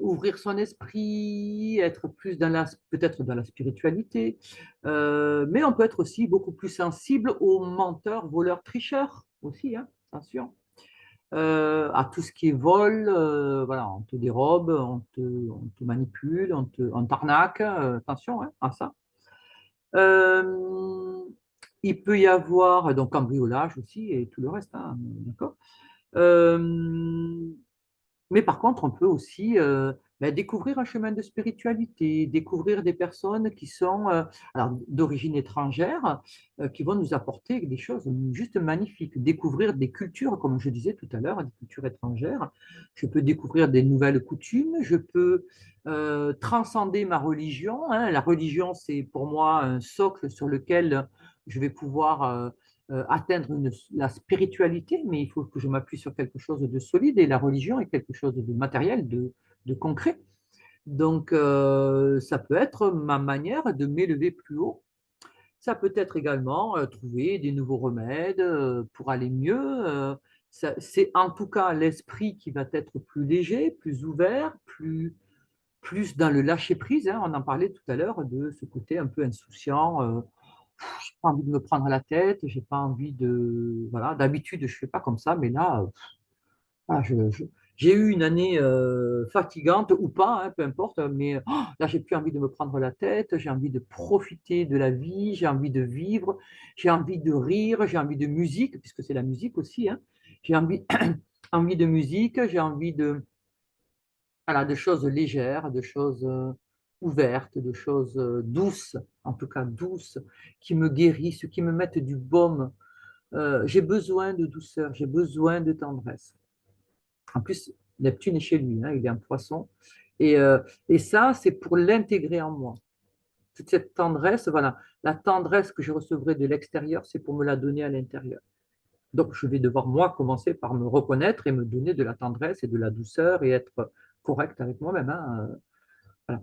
ouvrir son esprit, être plus peut-être dans la spiritualité. Mais on peut être aussi beaucoup plus sensible aux menteurs, voleurs, tricheurs aussi, hein, attention, à tout ce qui est vol, voilà, on te dérobe, on te manipule, on t'arnaque, attention, hein, à ça. Euh, il peut y avoir donc cambriolage aussi et tout le reste, hein, d'accord. Euh, mais par contre, on peut aussi ben, découvrir un chemin de spiritualité, découvrir des personnes qui sont alors, d'origine étrangère, qui vont nous apporter des choses juste magnifiques. Découvrir des cultures, comme je disais tout à l'heure, des cultures étrangères. Je peux découvrir des nouvelles coutumes, je peux transcender ma religion, hein. La religion, c'est pour moi un socle sur lequel je vais pouvoir atteindre la spiritualité, mais il faut que je m'appuie sur quelque chose de solide et la religion est quelque chose de matériel, de concret. Donc, ça peut être ma manière de m'élever plus haut. Ça peut être également trouver des nouveaux remèdes pour aller mieux. C'est en tout cas l'esprit qui va être plus léger, plus ouvert, plus dans le lâcher-prise, hein. On en parlait tout à l'heure de ce côté un peu insouciant. J'ai pas envie de me prendre la tête, j'ai pas envie de. Voilà, d'habitude, je fais pas comme ça, mais là, ah, j'ai eu une année fatigante ou pas, hein, peu importe, mais là, j'ai plus envie de me prendre la tête, j'ai envie de profiter de la vie, j'ai envie de vivre, j'ai envie de rire, j'ai envie de musique, puisque c'est la musique aussi, hein. J'ai envie, envie de musique, j'ai envie voilà, de choses légères, de choses ouvertes, de choses douces, en tout cas douces, qui me guérissent, qui me mettent du baume. J'ai besoin de douceur, j'ai besoin de tendresse. En plus, Neptune est chez lui, hein, il est un poisson. Et, euh, et ça, c'est pour l'intégrer en moi. Toute cette tendresse, voilà, la tendresse que je recevrai de l'extérieur, c'est pour me la donner à l'intérieur. Donc, je vais devoir, moi, commencer par me reconnaître et me donner de la tendresse et de la douceur et être correct avec moi-même, hein. Voilà.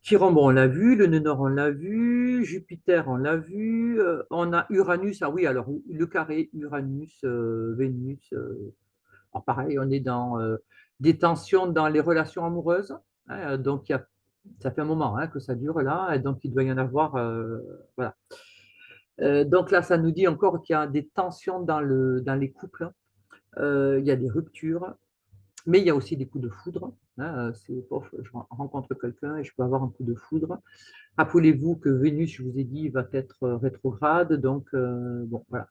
Chiron, bon, on l'a vu, le nœud nord, on l'a vu, Jupiter, on l'a vu, on a Uranus, ah oui, alors le carré Uranus, Vénus, alors pareil, on est dans des tensions dans les relations amoureuses, hein, donc ça fait un moment hein, que ça dure là, et donc il doit y en avoir, voilà. Donc là, ça nous dit encore qu'il y a des tensions dans les couples, hein. Il y a des ruptures, mais il y a aussi des coups de foudre, hein, c'est, pof, je rencontre quelqu'un et je peux avoir un coup de foudre. Rappelez-vous que Vénus, je vous ai dit, va être rétrograde, donc bon, voilà.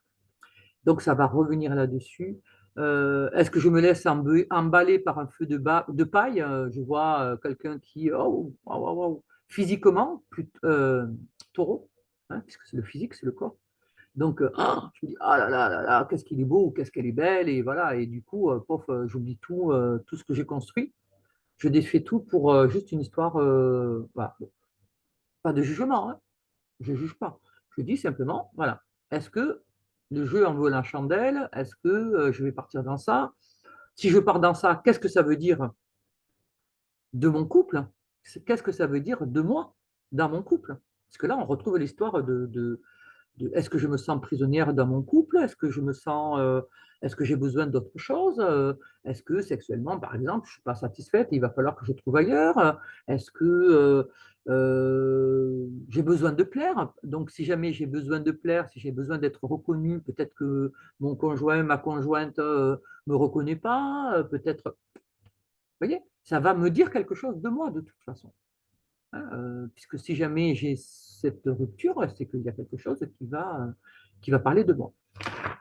Donc ça va revenir là-dessus. Est-ce que je me laisse emballer par un feu de paille? Je vois quelqu'un qui, oh, wow, wow, wow, physiquement, taureau, hein, puisque c'est le physique, c'est le corps. Donc, je me dis, ah là là là là, qu'est-ce qu'il est beau, ou qu'est-ce qu'elle est belle, et voilà. Et du coup, pof, j'oublie tout, tout ce que j'ai construit. Je défais tout pour juste une histoire, voilà. Bon, pas de jugement, hein. Je ne juge pas. Je dis simplement, voilà, est-ce que le jeu en vaut la chandelle? Est-ce que je vais partir dans ça? Si je pars dans ça, qu'est-ce que ça veut dire de mon couple? Qu'est-ce que ça veut dire de moi dans mon couple? Parce que là, on retrouve l'histoire est-ce que je me sens prisonnière dans mon couple? Est-ce que je me sens, est-ce que j'ai besoin d'autre chose? Est-ce que sexuellement, par exemple, je ne suis pas satisfaite, il va falloir que je trouve ailleurs? Est-ce que j'ai besoin de plaire? Donc, si jamais j'ai besoin de plaire, si j'ai besoin d'être reconnue, peut-être que mon conjoint, ma conjointe me reconnaît pas, peut-être, vous voyez, ça va me dire quelque chose de moi de toute façon, hein, puisque si jamais j'ai cette rupture, c'est qu'il y a quelque chose qui va parler de moi.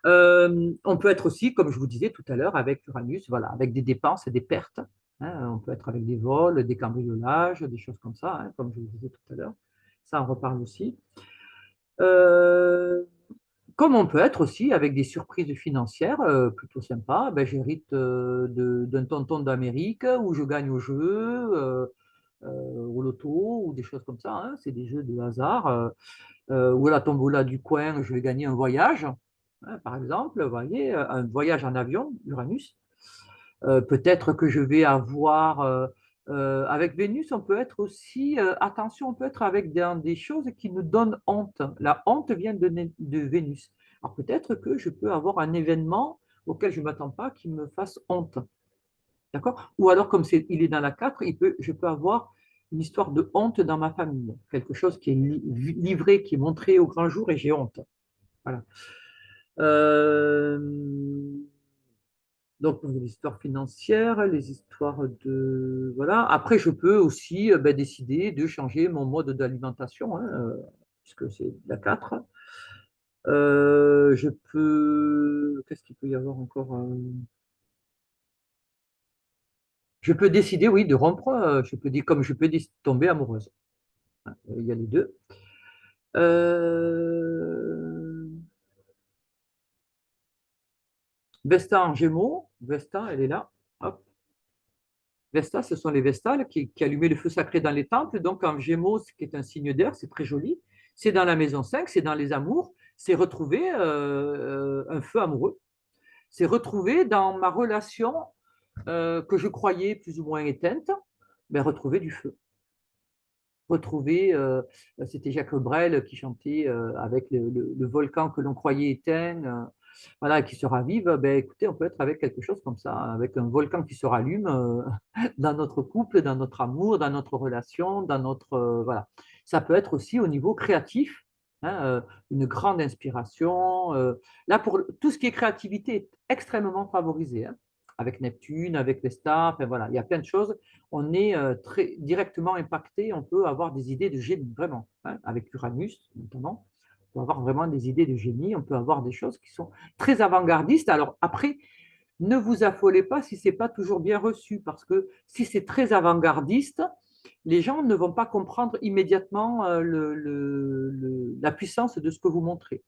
On peut être aussi, comme je vous disais tout à l'heure, avec Uranus, voilà, avec des dépenses et des pertes, hein. On peut être avec des vols, des cambriolages, des choses comme ça, hein, comme je vous disais tout à l'heure. Ça, on reparle aussi. Euh, Comme on peut être aussi avec des surprises financières plutôt sympas. Ben, j'hérite d'un tonton d'Amérique où je gagne au jeu, au loto ou des choses comme ça, hein. C'est des jeux de hasard. Ou à la tombola du coin, je vais gagner un voyage, hein, par exemple, vous voyez, un voyage en avion, Uranus. Peut-être que je vais avoir, avec Vénus, on peut être aussi, attention, on peut être avec des choses qui nous donnent honte. La honte vient de Vénus. Alors peut-être que je peux avoir un événement auquel je ne m'attends pas qui me fasse honte. D'accord? Ou alors, comme il est dans la 4, je peux avoir une histoire de honte dans ma famille. Quelque chose qui est livré, qui est montré au grand jour et j'ai honte. Voilà. Euh, donc, les histoires financières, les histoires de. Voilà. Après, je peux aussi ben, décider de changer mon mode d'alimentation, hein, puisque c'est la 4. Je peux. Qu'est-ce qu'il peut y avoir encore? Je peux décider, oui, de rompre, je peux dire, comme je peux tomber amoureuse. Il y a les deux. Euh, Vesta en Gémeaux. Vesta, elle est là. Hop. Vesta, ce sont les Vestales qui allumaient le feu sacré dans les temples. Donc, en Gémeaux, ce qui est un signe d'air, c'est très joli. C'est dans la maison 5, c'est dans les amours. C'est retrouver un feu amoureux. C'est retrouver dans ma relation que je croyais plus ou moins éteinte, ben, retrouver du feu. Retrouver, c'était Jacques Brel qui chantait avec le volcan que l'on croyait éteint, voilà, qui se ravive. Ben, écoutez, on peut être avec quelque chose comme ça, avec un volcan qui se rallume dans notre couple, dans notre amour, dans notre relation, dans notre, voilà. Ça peut être aussi au niveau créatif, hein, une grande inspiration. Là, pour tout ce qui est créativité est extrêmement favorisé, hein, avec Neptune, avec les stars, enfin, voilà, il y a plein de choses. On est très directement impacté, on peut avoir des idées de génie, vraiment, hein, avec Uranus notamment. On peut avoir vraiment des idées de génie, on peut avoir des choses qui sont très avant-gardistes. Alors après, ne vous affolez pas si ce n'est pas toujours bien reçu, parce que si c'est très avant-gardiste, les gens ne vont pas comprendre immédiatement la puissance de ce que vous montrez.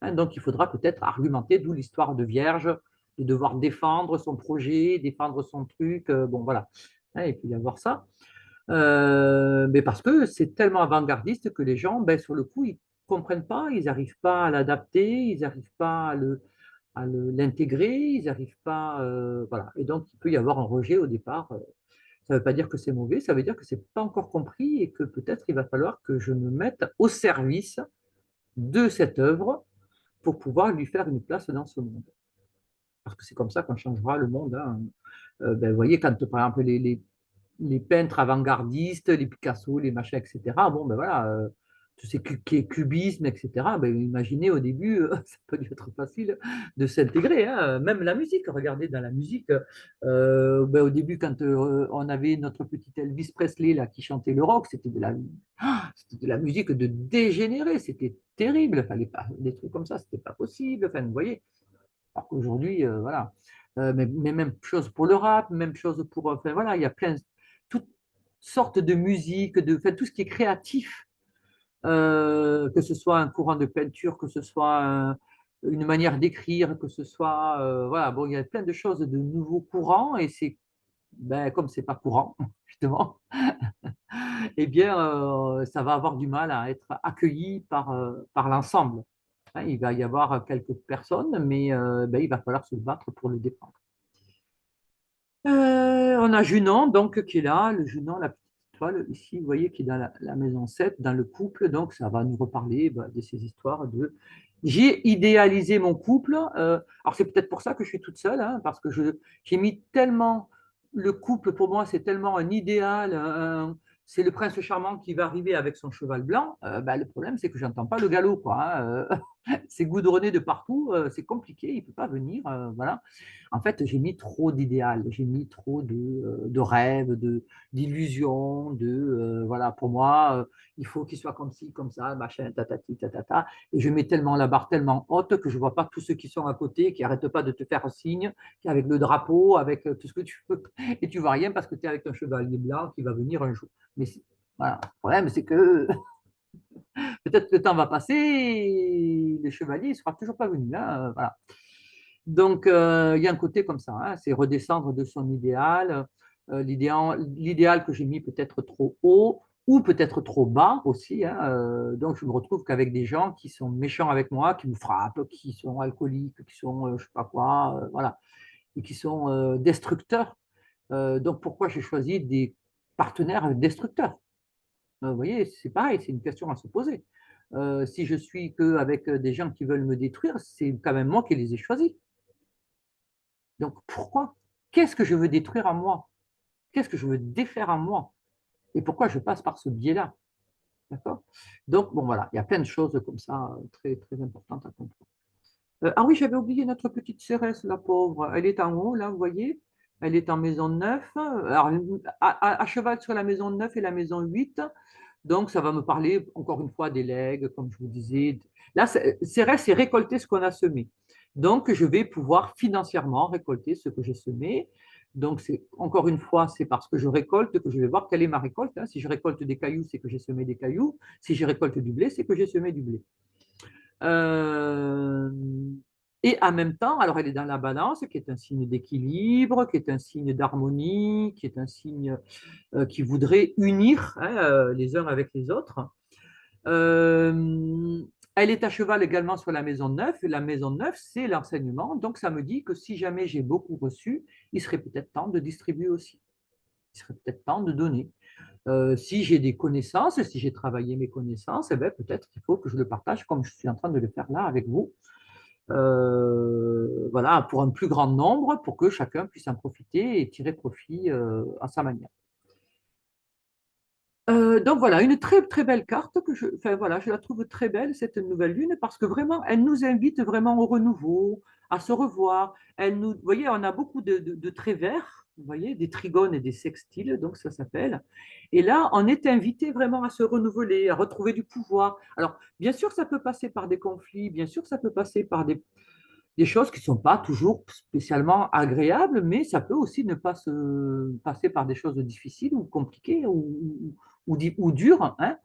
Hein, donc il faudra peut-être argumenter, d'où l'histoire de Vierge, de devoir défendre son projet, défendre son truc, bon voilà. Hein, il peut y avoir ça. Mais parce que c'est tellement avant-gardiste que les gens, ben, sur le coup, ils ne comprennent pas, ils n'arrivent pas à l'adapter, ils n'arrivent pas à l'intégrer, ils n'arrivent pas. Voilà. Et donc, il peut y avoir un rejet au départ. Ça ne veut pas dire que c'est mauvais, ça veut dire que c'est pas encore compris et que peut-être il va falloir que je me mette au service de cette œuvre pour pouvoir lui faire une place dans ce monde. Parce que c'est comme ça qu'on changera le monde, hein. Ben, vous voyez, quand par exemple les peintres avant-gardistes, les Picasso, les machins, etc. Bon, ben voilà, tout ce qui est cubisme, etc. Ben, imaginez au début, ça peut être facile de s'intégrer, hein. Même la musique, regardez dans la musique, ben, au début, quand on avait notre petit Elvis Presley là, qui chantait le rock, c'était de la musique de dégénéré, c'était terrible, fallait pas, des trucs comme ça, c'était pas possible. Enfin, vous voyez, alors qu'aujourd'hui, voilà. Mais même chose pour le rap, même chose pour. Enfin, voilà, il y a toutes sortes de musique, enfin, tout ce qui est créatif, que ce soit un courant de peinture, que ce soit une manière d'écrire, que ce soit. Voilà, bon, il y a plein de choses de nouveaux courants et c'est. Ben, comme c'est pas courant, justement, eh bien, ça va avoir du mal à être accueilli par l'ensemble. Hein, il va y avoir quelques personnes, mais ben, il va falloir se battre pour le défendre. On a Junon, donc, qui est là, le Junon, la petite étoile, ici, vous voyez, qui est dans la maison 7, dans le couple, donc ça va nous reparler bah, de ces histoires de. J'ai idéalisé mon couple, alors c'est peut-être pour ça que je suis toute seule, hein, parce que j'ai mis tellement. Le couple, pour moi, c'est tellement un idéal, c'est le prince charmant qui va arriver avec son cheval blanc. Bah, le problème, c'est que j'entends pas le galop, quoi, hein, c'est goudronné de partout, c'est compliqué, il ne peut pas venir, voilà. En fait, j'ai mis trop d'idéal, j'ai mis trop de rêves, d'illusions, voilà, pour moi, il faut qu'il soit comme ci, comme ça, machin, tatati, tatata. Et je mets tellement la barre tellement haute que je ne vois pas tous ceux qui sont à côté, qui n'arrêtent pas de te faire un signe, qui avec le drapeau, avec tout ce que tu veux, et tu ne vois rien parce que tu es avec ton chevalier blanc qui va venir un jour. Mais voilà, le problème, c'est que peut-être que le temps va passer, et le chevalier ne sera toujours pas venu, hein, voilà. Donc, il y a un côté comme ça, hein, c'est redescendre de son idéal. L'idéal que j'ai mis peut-être trop haut ou peut-être trop bas aussi, hein. Donc, je me retrouve qu'avec des gens qui sont méchants avec moi, qui me frappent, qui sont alcooliques, qui sont je ne sais pas quoi, voilà, et qui sont destructeurs. Donc, pourquoi j'ai choisi des partenaires destructeurs? Vous voyez, c'est pareil, c'est une question à se poser. Si je suis qu'avec des gens qui veulent me détruire, c'est quand même moi qui les ai choisis. Donc pourquoi? Qu'est-ce que je veux détruire en moi? Qu'est-ce que je veux défaire en moi? Et pourquoi je passe par ce biais-là? D'accord? Donc, bon, voilà, il y a plein de choses comme ça très, très importantes à comprendre. Ah oui, j'avais oublié notre petite Cérès, la pauvre. Elle est en haut, là, vous voyez? Elle est en maison 9. Alors, à cheval sur la maison 9 et la maison 8. Donc, ça va me parler, encore une fois, des legs, comme je vous disais. Là, Cérès, c'est récolter ce qu'on a semé. Donc, je vais pouvoir financièrement récolter ce que j'ai semé. Donc, encore une fois, c'est parce que je récolte que je vais voir quelle est ma récolte, hein. Si je récolte des cailloux, c'est que j'ai semé des cailloux. Si je récolte du blé, c'est que j'ai semé du blé. Euh, et en même temps, alors elle est dans la balance, qui est un signe d'équilibre, qui est un signe d'harmonie, qui est un signe qui voudrait unir, hein, les uns avec les autres. Euh, Elle est à cheval également sur la maison 9. Et la maison 9, c'est l'enseignement. Donc, ça me dit que si jamais j'ai beaucoup reçu, il serait peut-être temps de distribuer aussi. Il serait peut-être temps de donner. Si j'ai des connaissances, si j'ai travaillé mes connaissances, eh ben, peut-être qu'il faut que je le partage comme je suis en train de le faire là avec vous. Voilà, pour un plus grand nombre, pour que chacun puisse en profiter et tirer profit à sa manière. Donc voilà, une très très belle carte enfin voilà, je la trouve très belle cette nouvelle lune parce que vraiment, elle nous invite vraiment au renouveau, à se revoir. Vous voyez, on a beaucoup de traits verts, vous voyez, des trigones et des sextiles, donc ça s'appelle. Et là, on est invité vraiment à se renouveler, à retrouver du pouvoir. Alors, bien sûr, ça peut passer par des conflits, bien sûr, ça peut passer par des choses qui ne sont pas toujours spécialement agréables, mais ça peut aussi ne pas se passer par des choses difficiles ou compliquées ou dures, hein.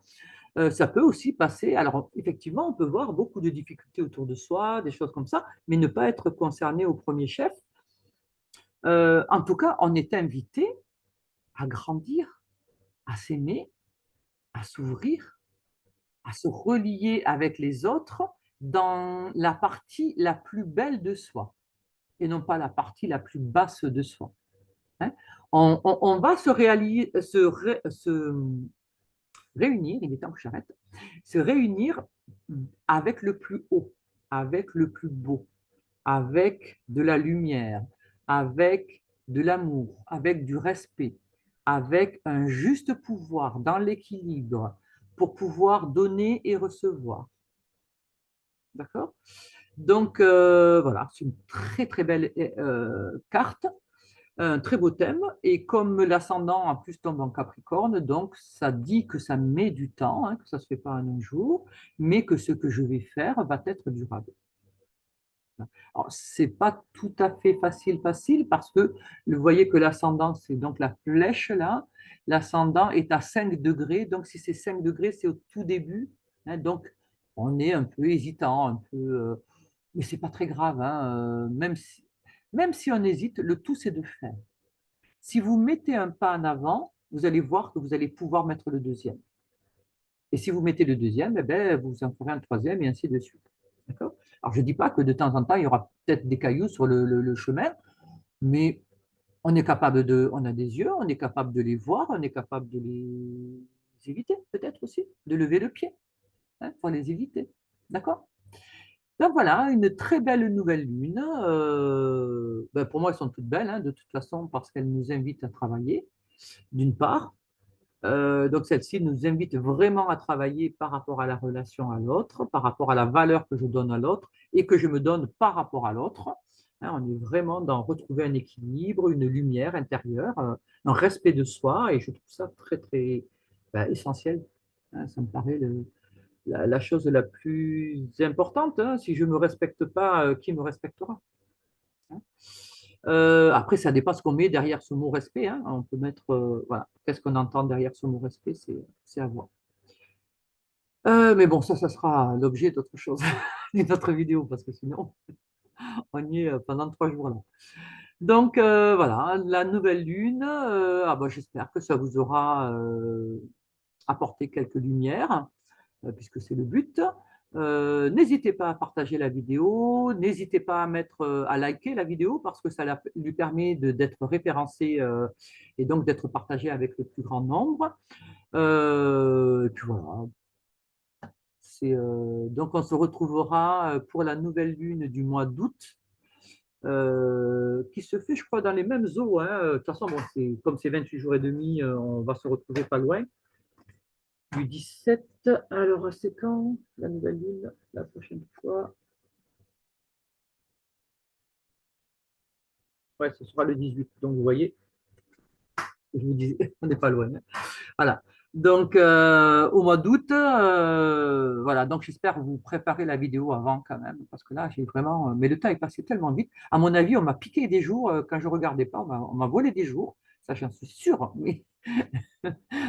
Ça peut aussi passer. Alors, effectivement, on peut voir beaucoup de difficultés autour de soi, des choses comme ça, mais ne pas être concerné au premier chef. En tout cas, on est invité à grandir, à s'aimer, à s'ouvrir, à se relier avec les autres dans la partie la plus belle de soi et non pas la partie la plus basse de soi, hein. On va se réunir, il est temps que j'arrête, se réunir avec le plus haut, avec le plus beau, avec de la lumière, avec de l'amour, avec du respect, avec un juste pouvoir dans l'équilibre pour pouvoir donner et recevoir. D'accord? Donc voilà, c'est une très très belle carte, un très beau thème. Et comme l'ascendant en plus tombe en Capricorne, donc ça dit que ça met du temps, hein, que ça ne se fait pas en un jour, mais que ce que je vais faire va être durable. Alors, c'est pas tout à fait facile parce que vous voyez que l'ascendant, c'est donc la flèche là. L'ascendant est à 5 degrés. Donc, si c'est 5 degrés, c'est au tout début, hein. Donc, on est un peu hésitant, un peu, mais c'est pas très grave, hein, même si on hésite, le tout, c'est de faire. Si vous mettez un pas en avant, vous allez voir que vous allez pouvoir mettre le deuxième. Et si vous mettez le deuxième, eh ben, vous en ferez un troisième et ainsi de suite. D'accord? Alors, je ne dis pas que de temps en temps, il y aura peut-être des cailloux sur le chemin, mais on est capable on a des yeux, on est capable de les voir, on est capable de les éviter, peut-être aussi, de lever le pied, hein, pour les éviter. D'accord? Donc voilà, une très belle nouvelle lune. Ben, pour moi, elles sont toutes belles, hein, de toute façon, parce qu'elles nous invitent à travailler, d'une part. Donc celle-ci nous invite vraiment à travailler par rapport à la relation à l'autre, par rapport à la valeur que je donne à l'autre et que je me donne par rapport à l'autre, hein. On est vraiment dans retrouver un équilibre, une lumière intérieure, un respect de soi et je trouve ça très très essentiel, hein. Ça me paraît la chose la plus importante, hein. Si je ne me respecte pas, qui me respectera, hein? Après, ça dépend ce qu'on met derrière ce mot respect, hein. On peut mettre, voilà, qu'est-ce qu'on entend derrière ce mot respect, c'est à voir. Mais bon, ça sera l'objet d'autre chose, d'une autre vidéo, parce que sinon, on y est pendant 3 jours là. Donc, voilà, la nouvelle lune, ah bah, j'espère que ça vous aura apporté quelques lumières, puisque c'est le but. N'hésitez pas à partager la vidéo, n'hésitez pas à à liker la vidéo parce que ça lui permet d'être référencé et donc d'être partagé avec le plus grand nombre. Et puis voilà. Donc on se retrouvera pour la nouvelle lune du mois d'août qui se fait, je crois, dans les mêmes eaux, hein. De toute façon, bon, comme c'est 28 jours et demi, on va se retrouver pas loin. Du 17, alors c'est quand la nouvelle lune, la prochaine fois? Ouais, ce sera le 18. Donc vous voyez, je vous disais, on n'est pas loin, hein. Voilà. Donc, au mois d'août, voilà. Donc, j'espère vous préparer la vidéo avant quand même, parce que là, j'ai vraiment. Mais le temps est passé tellement vite. À mon avis, on m'a piqué des jours quand je regardais pas. On m'a volé des jours. Ça, j'en suis sûr. Mais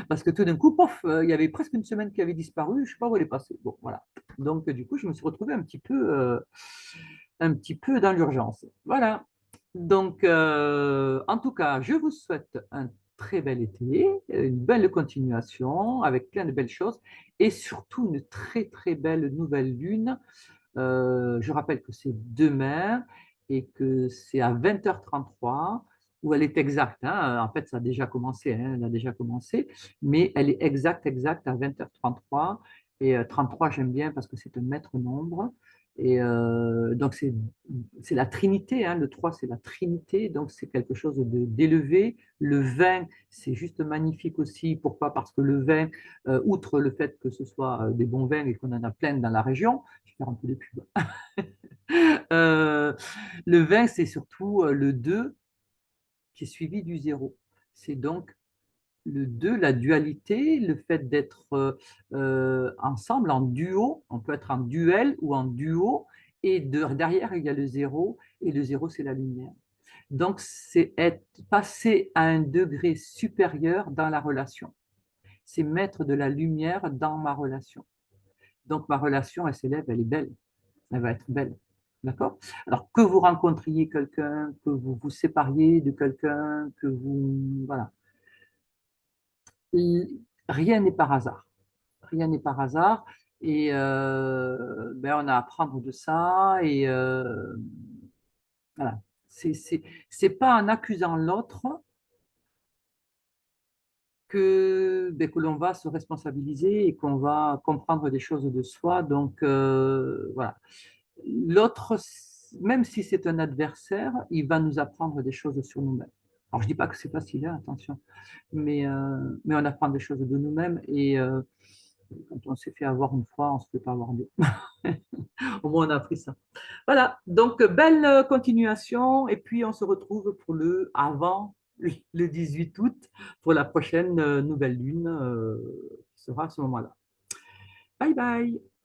parce que tout d'un coup, pof, il y avait presque une semaine qui avait disparu. Je ne sais pas où elle est passée. Bon, voilà. Donc, du coup, je me suis retrouvé un petit peu dans l'urgence. Voilà. Donc, en tout cas, je vous souhaite un très bel été, une belle continuation avec plein de belles choses et surtout une très très belle nouvelle lune. Je rappelle que c'est demain et que c'est à 20h33 où elle est exacte, hein. En fait, ça a déjà commencé, hein, elle a déjà commencé, mais elle est exacte à 20h33. Et 33, j'aime bien parce que c'est un maître nombre. Et donc, c'est la Trinité, hein, le 3, c'est la Trinité, donc c'est quelque chose d'élevé. Le 20, c'est juste magnifique aussi. Pourquoi? Parce que le vin, outre le fait que ce soit des bons vins et qu'on en a plein dans la région, je vais faire un peu de pub. Euh, le 20, c'est surtout le 2 qui est suivi du zéro. C'est donc le 2, la dualité, le fait d'être ensemble, en duo. On peut être en duel ou en duo. Et derrière, il y a le zéro. Et le zéro, c'est la lumière. Donc, c'est être passé à un degré supérieur dans la relation. C'est mettre de la lumière dans ma relation. Donc, ma relation, elle s'élève, elle est belle. Elle va être belle. D'accord? Alors, que vous rencontriez quelqu'un, que vous vous sépariez de quelqu'un, que vous. Voilà. Rien n'est par hasard. Rien n'est par hasard. Et ben, on a à apprendre de ça. Et voilà. C'est pas en accusant l'autre que l'on va se responsabiliser et qu'on va comprendre des choses de soi. Donc, voilà. L'autre, même si c'est un adversaire, il va nous apprendre des choses sur nous-mêmes. Alors, je ne dis pas que c'est facile, hein, attention, mais on apprend des choses de nous-mêmes et quand on s'est fait avoir une fois, on ne se fait pas avoir deux. Au moins, on a appris ça. Voilà, donc belle continuation et puis on se retrouve pour le avant le 18 août pour la prochaine nouvelle lune qui sera à ce moment-là. Bye bye.